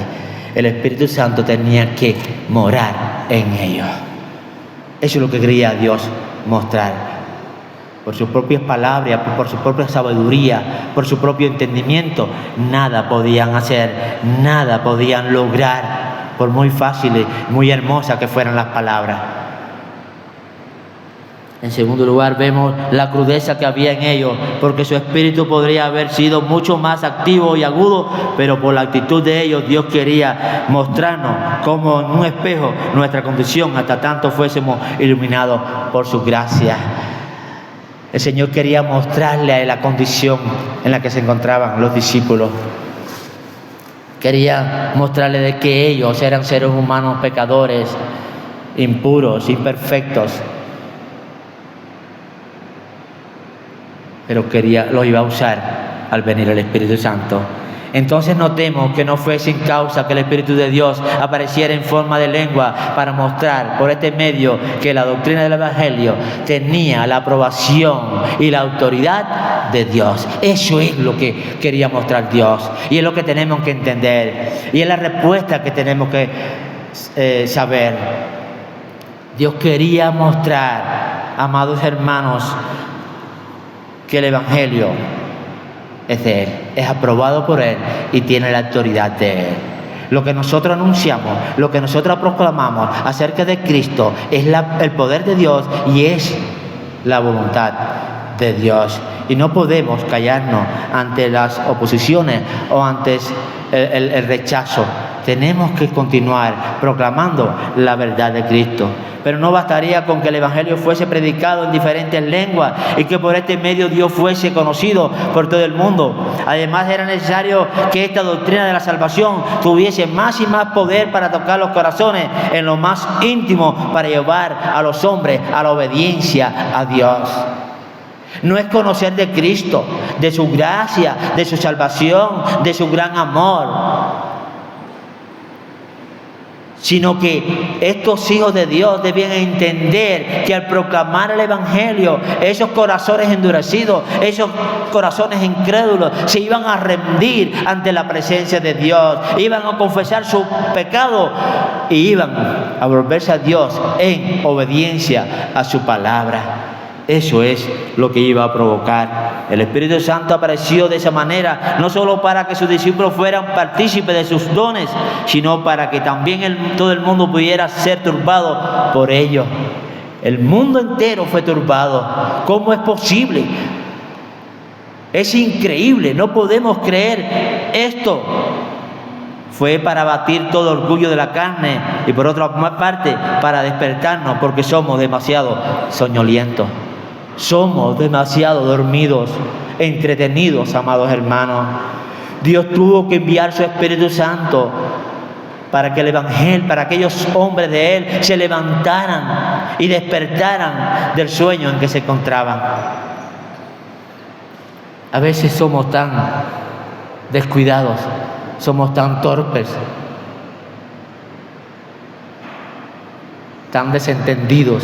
El Espíritu Santo tenía que morar en ellos. Eso es lo que quería Dios mostrar. Por sus propias palabras, por su propia sabiduría, por su propio entendimiento, nada podían hacer, nada podían lograr, por muy fáciles, muy hermosas que fueran las palabras. En segundo lugar, vemos la crudeza que había en ellos, porque su espíritu podría haber sido mucho más activo y agudo, pero por la actitud de ellos, Dios quería mostrarnos como en un espejo nuestra condición, hasta tanto fuésemos iluminados por su gracia. El Señor quería mostrarle la condición en la que se encontraban los discípulos. Quería mostrarle de que ellos eran seres humanos pecadores, impuros, imperfectos. Pero lo iba a usar al venir el Espíritu Santo. Entonces notemos que no fue sin causa que el Espíritu de Dios apareciera en forma de lengua para mostrar por este medio que la doctrina del Evangelio tenía la aprobación y la autoridad de Dios. Eso es lo que quería mostrar Dios, y es lo que tenemos que entender, y es la respuesta que tenemos que saber. Dios quería mostrar, amados hermanos, que el Evangelio es de Él, es aprobado por Él y tiene la autoridad de Él. Lo que nosotros anunciamos, lo que nosotros proclamamos acerca de Cristo es el poder de Dios y es la voluntad de Dios. Y no podemos callarnos ante las oposiciones o ante el rechazo. Tenemos que continuar proclamando la verdad de Cristo. Pero no bastaría con que el Evangelio fuese predicado en diferentes lenguas y que por este medio Dios fuese conocido por todo el mundo. Además, era necesario que esta doctrina de la salvación tuviese más y más poder para tocar los corazones en lo más íntimo, para llevar a los hombres a la obediencia a Dios. No es conocer de Cristo, de su gracia, de su salvación, de su gran amor, sino que estos hijos de Dios debían entender que al proclamar el Evangelio, esos corazones endurecidos, esos corazones incrédulos, se iban a rendir ante la presencia de Dios, iban a confesar su pecado y iban a volverse a Dios en obediencia a su palabra. Eso es lo que iba a provocar. El Espíritu Santo apareció de esa manera, no solo para que sus discípulos fueran partícipes de sus dones, sino para que también todo el mundo pudiera ser turbado por ellos. El mundo entero fue turbado. ¿Cómo es posible? Es increíble, no podemos creer esto. Fue para abatir todo orgullo de la carne y por otra parte para despertarnos, porque somos demasiado soñolientos. Somos demasiado dormidos, entretenidos, amados hermanos. Dios tuvo que enviar su Espíritu Santo para que el Evangelio, para aquellos hombres de Él se levantaran y despertaran del sueño en que se encontraban. A veces somos tan descuidados, somos tan torpes, tan desentendidos,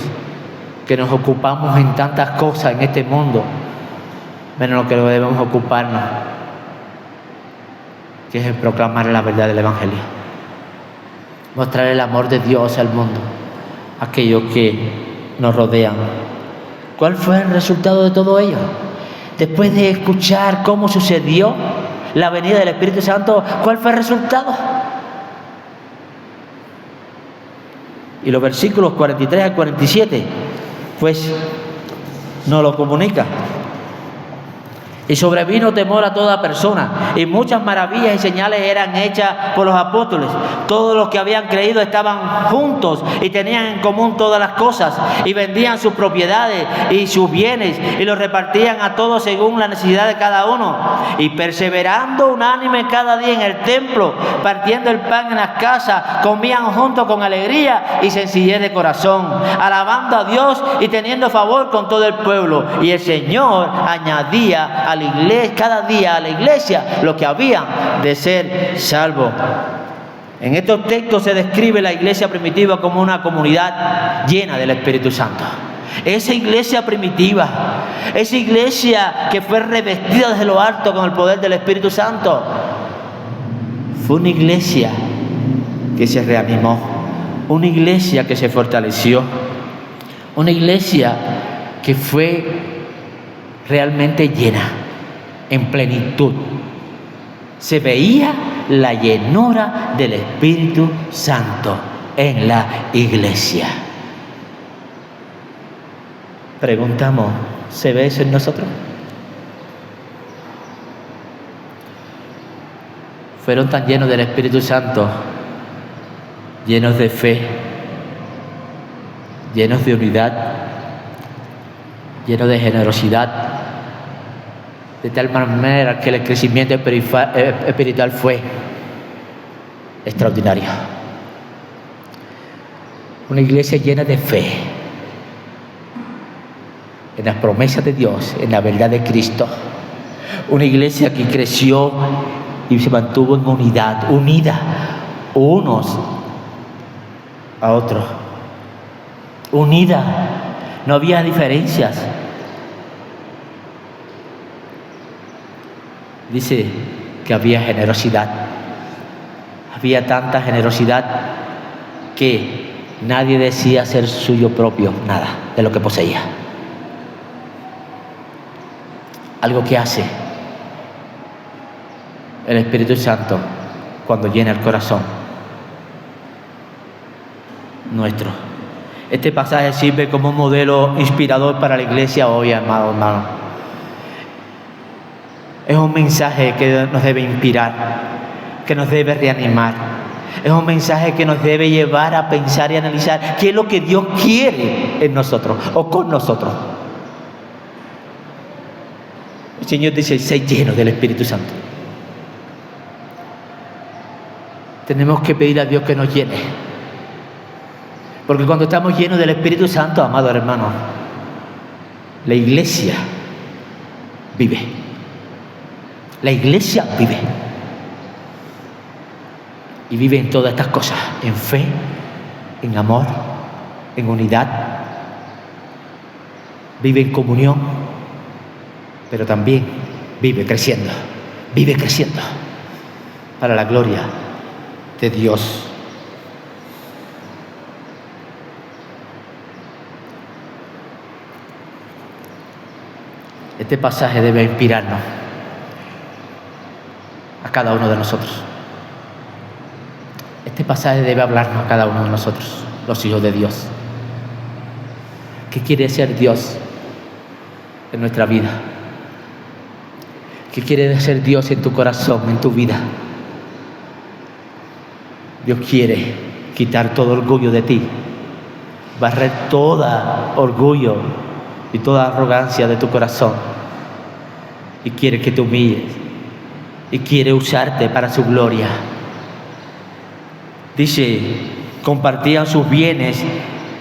que nos ocupamos en tantas cosas en este mundo, menos lo que debemos ocuparnos, que es el proclamar la verdad del Evangelio, mostrar el amor de Dios al mundo, a aquellos que nos rodean. ¿Cuál fue el resultado de todo ello? Después de escuchar cómo sucedió la venida del Espíritu Santo, ¿cuál fue el resultado? Y los versículos 43 al 47 pues nos lo comunica. Y sobrevino temor a toda persona, y muchas maravillas y señales eran hechas por los apóstoles. Todos los que habían creído estaban juntos y tenían en común todas las cosas, y vendían sus propiedades y sus bienes y los repartían a todos según la necesidad de cada uno, y perseverando unánime cada día en el templo, partiendo el pan en las casas, comían juntos con alegría y sencillez de corazón, alabando a Dios y teniendo favor con todo el pueblo. Y el Señor añadía a la iglesia, cada día a la iglesia, lo que habían de ser salvos. En estos textos se describe la iglesia primitiva como una comunidad llena del Espíritu Santo. Esa iglesia primitiva, esa iglesia que fue revestida desde lo alto con el poder del Espíritu Santo, fue una iglesia que se reanimó, una iglesia que se fortaleció, una iglesia que fue realmente llena, en plenitud. Se veía la llenura del Espíritu Santo en la iglesia. preguntamos, ¿se ve eso en nosotros? Fueron tan llenos del Espíritu Santo, llenos de fe, llenos de unidad, llenos de generosidad, de tal manera que el crecimiento espiritual fue extraordinario. Una iglesia llena de fe en las promesas de Dios, en la verdad de Cristo. Una iglesia que creció y se mantuvo en unidad, unida unos a otros, unida, no había diferencias. Dice que había generosidad, había tanta generosidad que nadie decía ser suyo propio nada de lo que poseía. Algo que hace el Espíritu Santo cuando llena el corazón nuestro. Este pasaje sirve como un modelo inspirador para la iglesia hoy, amado hermano. Es un mensaje que nos debe inspirar, que nos debe reanimar. Es un mensaje que nos debe llevar a pensar y analizar qué es lo que Dios quiere en nosotros o con nosotros. El Señor dice, sé lleno del Espíritu Santo. Tenemos que pedir a Dios que nos llene. Porque cuando estamos llenos del Espíritu Santo, amado hermano, la iglesia vive. La iglesia vive. Y vive en todas estas cosas, en fe, en amor, en unidad. Vive en comunión, pero también vive creciendo para la gloria de Dios. Este pasaje debe inspirarnos a cada uno de nosotros. Este pasaje debe hablarnos a cada uno de nosotros, los hijos de Dios. ¿Qué quiere ser Dios en nuestra vida? ¿Qué quiere ser Dios en tu corazón, en tu vida? Dios quiere quitar todo orgullo de ti, barrer todo orgullo y toda arrogancia de tu corazón, y quiere que te humilles y quiere usarte para su gloria. Dice, compartían sus bienes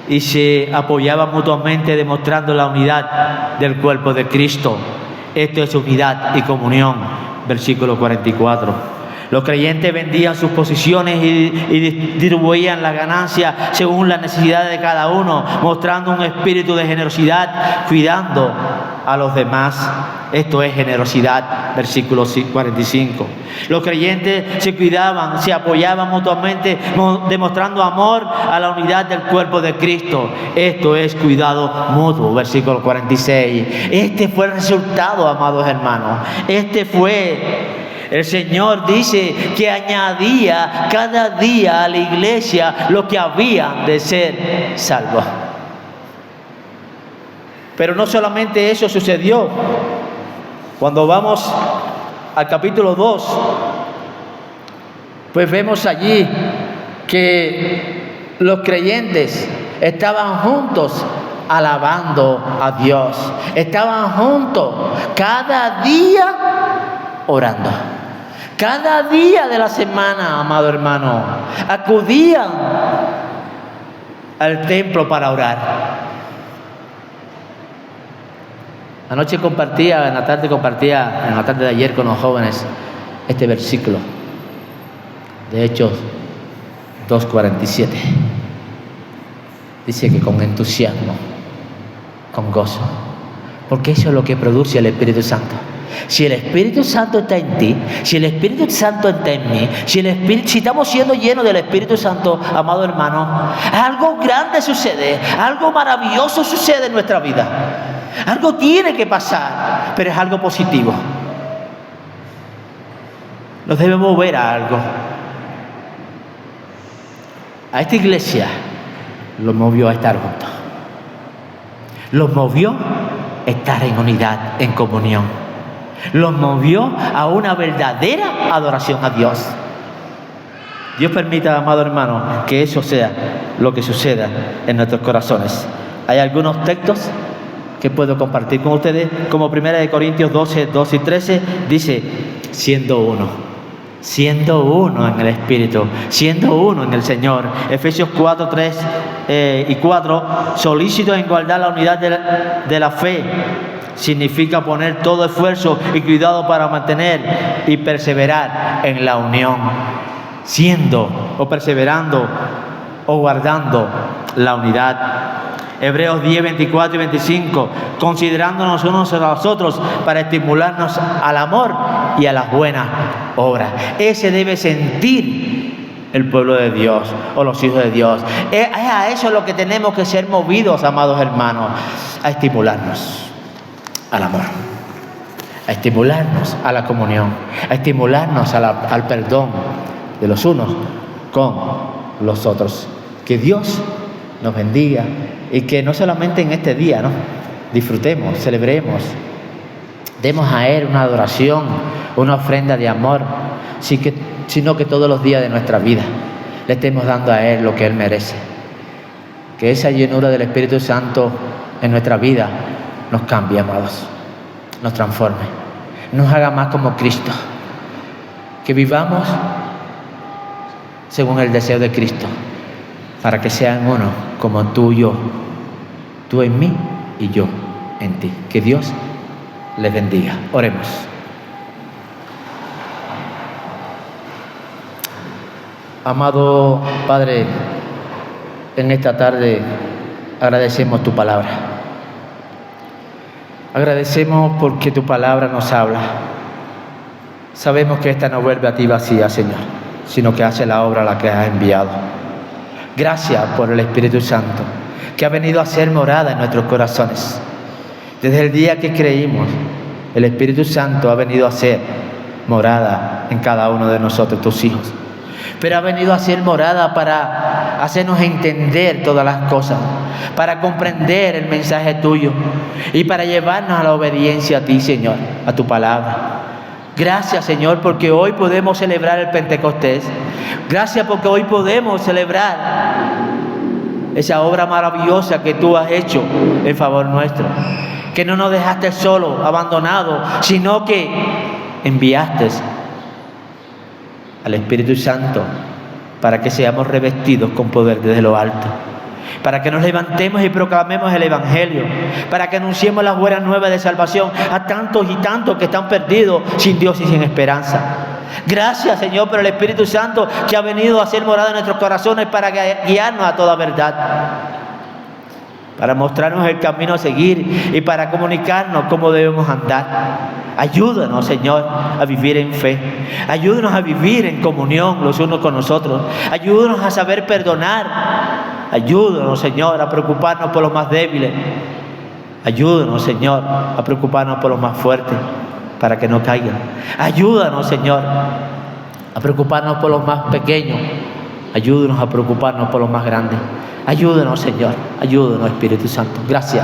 y se apoyaban mutuamente, demostrando la unidad del cuerpo de Cristo. Esto es unidad y comunión. Versículo 44. Los creyentes vendían sus posiciones y distribuían las ganancias según las necesidades de cada uno, mostrando un espíritu de generosidad, cuidando a los demás. Esto es generosidad. Versículo 45. Los creyentes se cuidaban, se apoyaban mutuamente, demostrando amor a la unidad del cuerpo de Cristo. Esto es cuidado mutuo. Versículo 46. Este fue el resultado, amados hermanos. El Señor dice que añadía cada día a la iglesia lo que habían de ser salvos. Pero no solamente eso sucedió. Cuando vamos al capítulo 2, pues vemos allí que los creyentes estaban juntos alabando a Dios. Estaban juntos cada día orando. Cada día de la semana, amado hermano, acudían al templo para orar. En la tarde de ayer con los jóvenes, este versículo de Hechos 2:47. Dice que con entusiasmo, con gozo, porque eso es lo que produce el Espíritu Santo. Si el Espíritu Santo está en ti, si el Espíritu Santo está en mí, si estamos siendo llenos del Espíritu Santo, amado hermano, algo grande sucede, algo maravilloso sucede en nuestra vida. Algo tiene que pasar, pero es algo positivo. Nos debe mover a algo. A esta iglesia lo movió a estar juntos. Los movió estar en unidad, en comunión. Los movió a una verdadera adoración a Dios. Dios permita, amado hermano, que eso sea lo que suceda en nuestros corazones. Hay algunos textos que puedo compartir con ustedes, como 1 Corintios 12, 12 y 13, dice, siendo uno en el Espíritu, siendo uno en el Señor. Efesios 4, 3 y 4, solícitos en guardar la unidad de la fe. Significa poner todo esfuerzo y cuidado para mantener y perseverar en la unión, siendo o perseverando o guardando la unidad. Hebreos 10, 24 y 25, considerándonos unos a los otros para estimularnos al amor y a las buenas obras. Ese debe sentir el pueblo de Dios o los hijos de Dios. Es a eso lo que tenemos que ser movidos, amados hermanos, a estimularnos al amor, a estimularnos a la comunión, a estimularnos al perdón de los unos con los otros. Que Dios nos bendiga y que no solamente en este día, ¿no?, disfrutemos, celebremos, demos a Él una adoración, una ofrenda de amor, sino que todos los días de nuestra vida le estemos dando a Él lo que Él merece. Que esa llenura del Espíritu Santo en nuestra vida nos cambie, amados, nos transforme, nos haga más como Cristo, que vivamos según el deseo de Cristo, para que sean uno como tú y yo, tú en mí y yo en ti. Que Dios les bendiga. Oremos. Amado Padre, en esta tarde agradecemos tu palabra. Agradecemos porque tu palabra nos habla. Sabemos que esta no vuelve a ti vacía, Señor, sino que hace la obra a la que has enviado. Gracias por el Espíritu Santo, que ha venido a ser morada en nuestros corazones. Desde el día que creímos, el Espíritu Santo ha venido a ser morada en cada uno de nosotros, tus hijos. Pero ha venido a ser morada para hacernos entender todas las cosas, para comprender el mensaje tuyo y para llevarnos a la obediencia a ti, Señor, a tu palabra. Gracias, Señor, porque hoy podemos celebrar el Pentecostés. Gracias porque hoy podemos celebrar esa obra maravillosa que tú has hecho en favor nuestro. Que no nos dejaste solos, abandonados, sino que enviaste al Espíritu Santo para que seamos revestidos con poder desde lo alto, para que nos levantemos y proclamemos el Evangelio, para que anunciemos las buenas nuevas de salvación a tantos y tantos que están perdidos sin Dios y sin esperanza. Gracias, Señor, por el Espíritu Santo que ha venido a ser morada en nuestros corazones para guiarnos a toda verdad, para mostrarnos el camino a seguir y para comunicarnos cómo debemos andar. Ayúdanos, Señor, a vivir en fe. Ayúdanos a vivir en comunión los unos con los otros. Ayúdanos a saber perdonar. Ayúdanos, Señor, a preocuparnos por los más débiles. Ayúdanos, Señor, a preocuparnos por los más fuertes, para que no caigan. Ayúdanos, Señor, a preocuparnos por los más pequeños. Ayúdanos a preocuparnos por los más grandes. Ayúdanos, Señor. Ayúdanos, Espíritu Santo. Gracias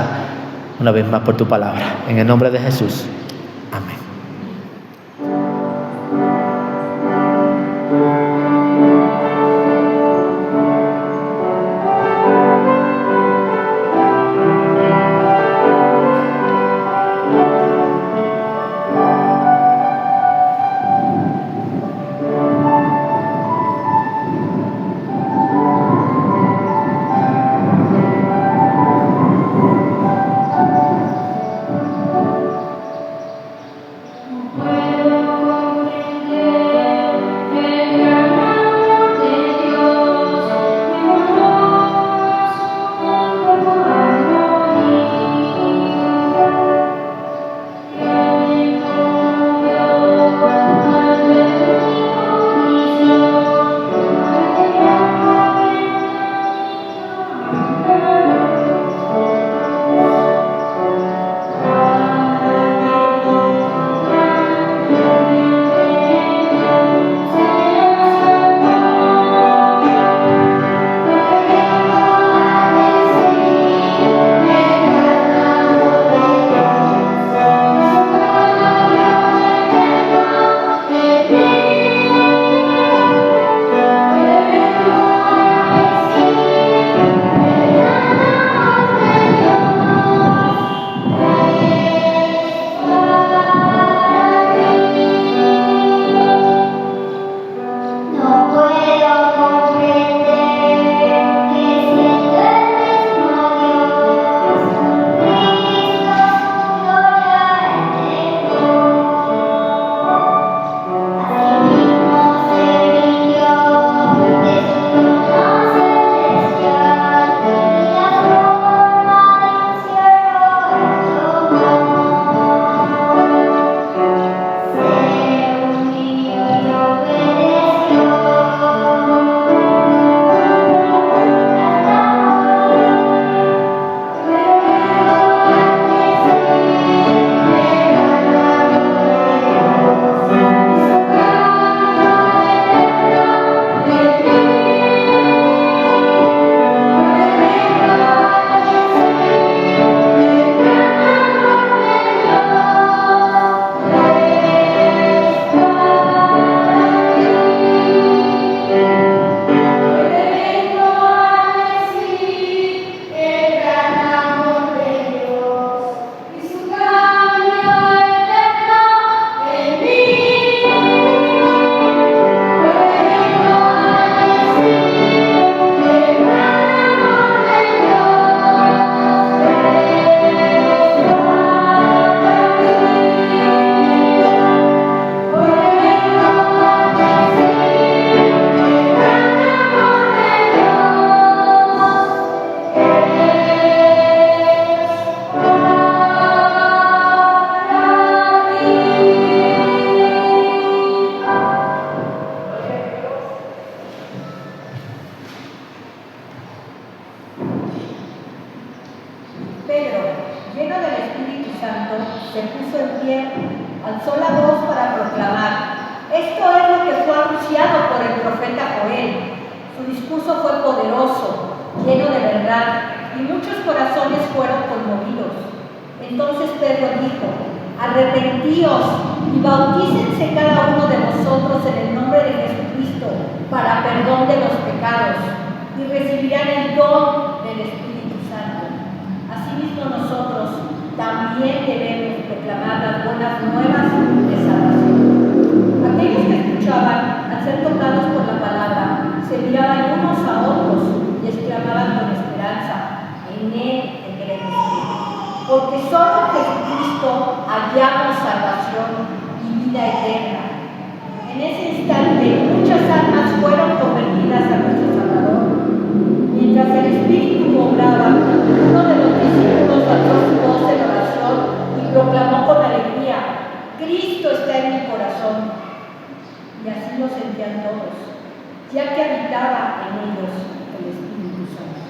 una vez más por tu palabra. En el nombre de Jesús. Amén. Santo, se puso en pie, alzó la voz para proclamar: esto es lo que fue anunciado por el profeta Joel. Su discurso fue poderoso, lleno de verdad, y muchos corazones fueron conmovidos. Entonces Pedro dijo: arrepentíos y bautícense cada uno de vosotros en el nombre de Jesucristo para perdón de los pecados, y recibirán el don del Espíritu Santo. Asimismo nosotros también debemos proclamar las buenas nuevas de salvación. Aquellos que escuchaban, al ser tocados por la palabra, se miraban unos a otros y exclamaban con esperanza: en Él tendremos, porque solo en Jesucristo hallamos salvación y vida eterna. En ese instante muchas almas fueron convertidas a nuestro Salvador. Mientras el Espíritu obraba, uno de los discípulos alzó su voz en oración y proclamó con alegría: Cristo está en mi corazón. Y así lo sentían todos, ya que habitaba en ellos el Espíritu Santo.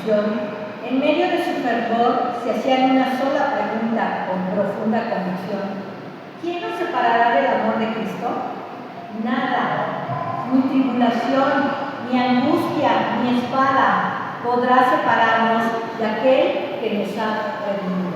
discusión, en medio de su fervor se hacían una sola pregunta con profunda convicción: ¿quién nos separará del amor de Cristo? Nada, ni tribulación, ni angustia, ni espada podrá separarnos de aquel que nos ha redimido.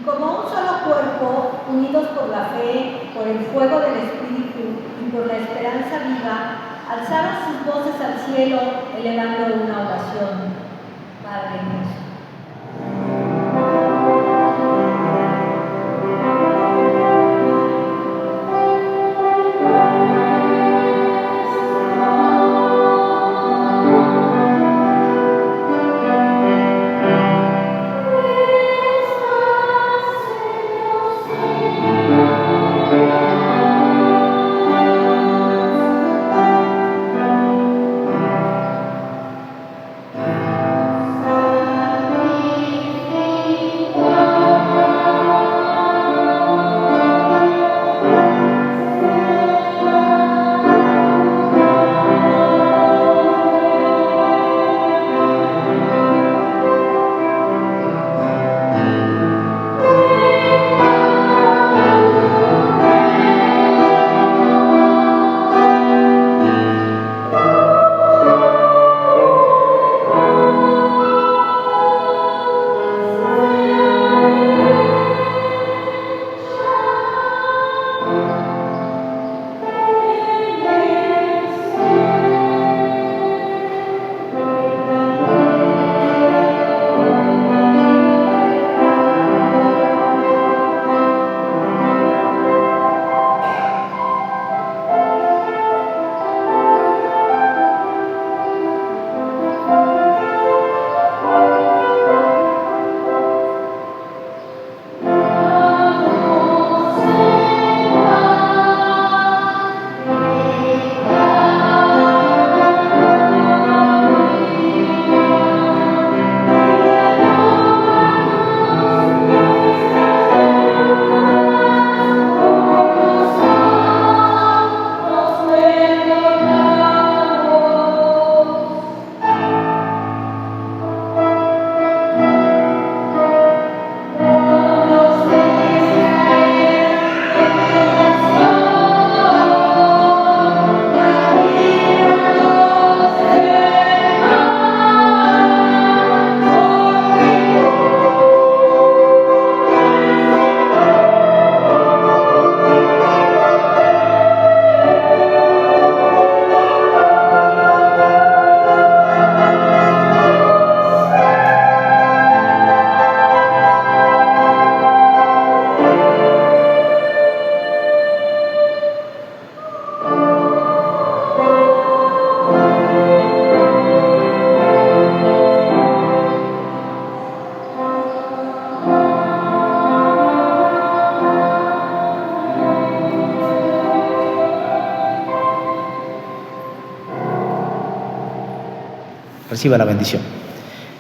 Como un solo cuerpo, unidos por la fe, por el fuego del Espíritu y por la esperanza viva, alzaron sus voces al cielo, elevando una oración. Padre nuestro. Reciba la bendición.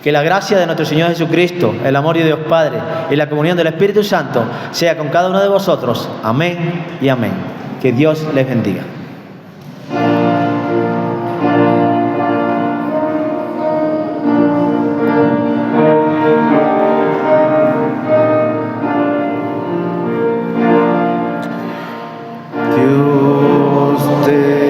Que la gracia de nuestro Señor Jesucristo, el amor de Dios Padre y la comunión del Espíritu Santo sea con cada uno de vosotros. Amén y amén. Que Dios les bendiga. Dios te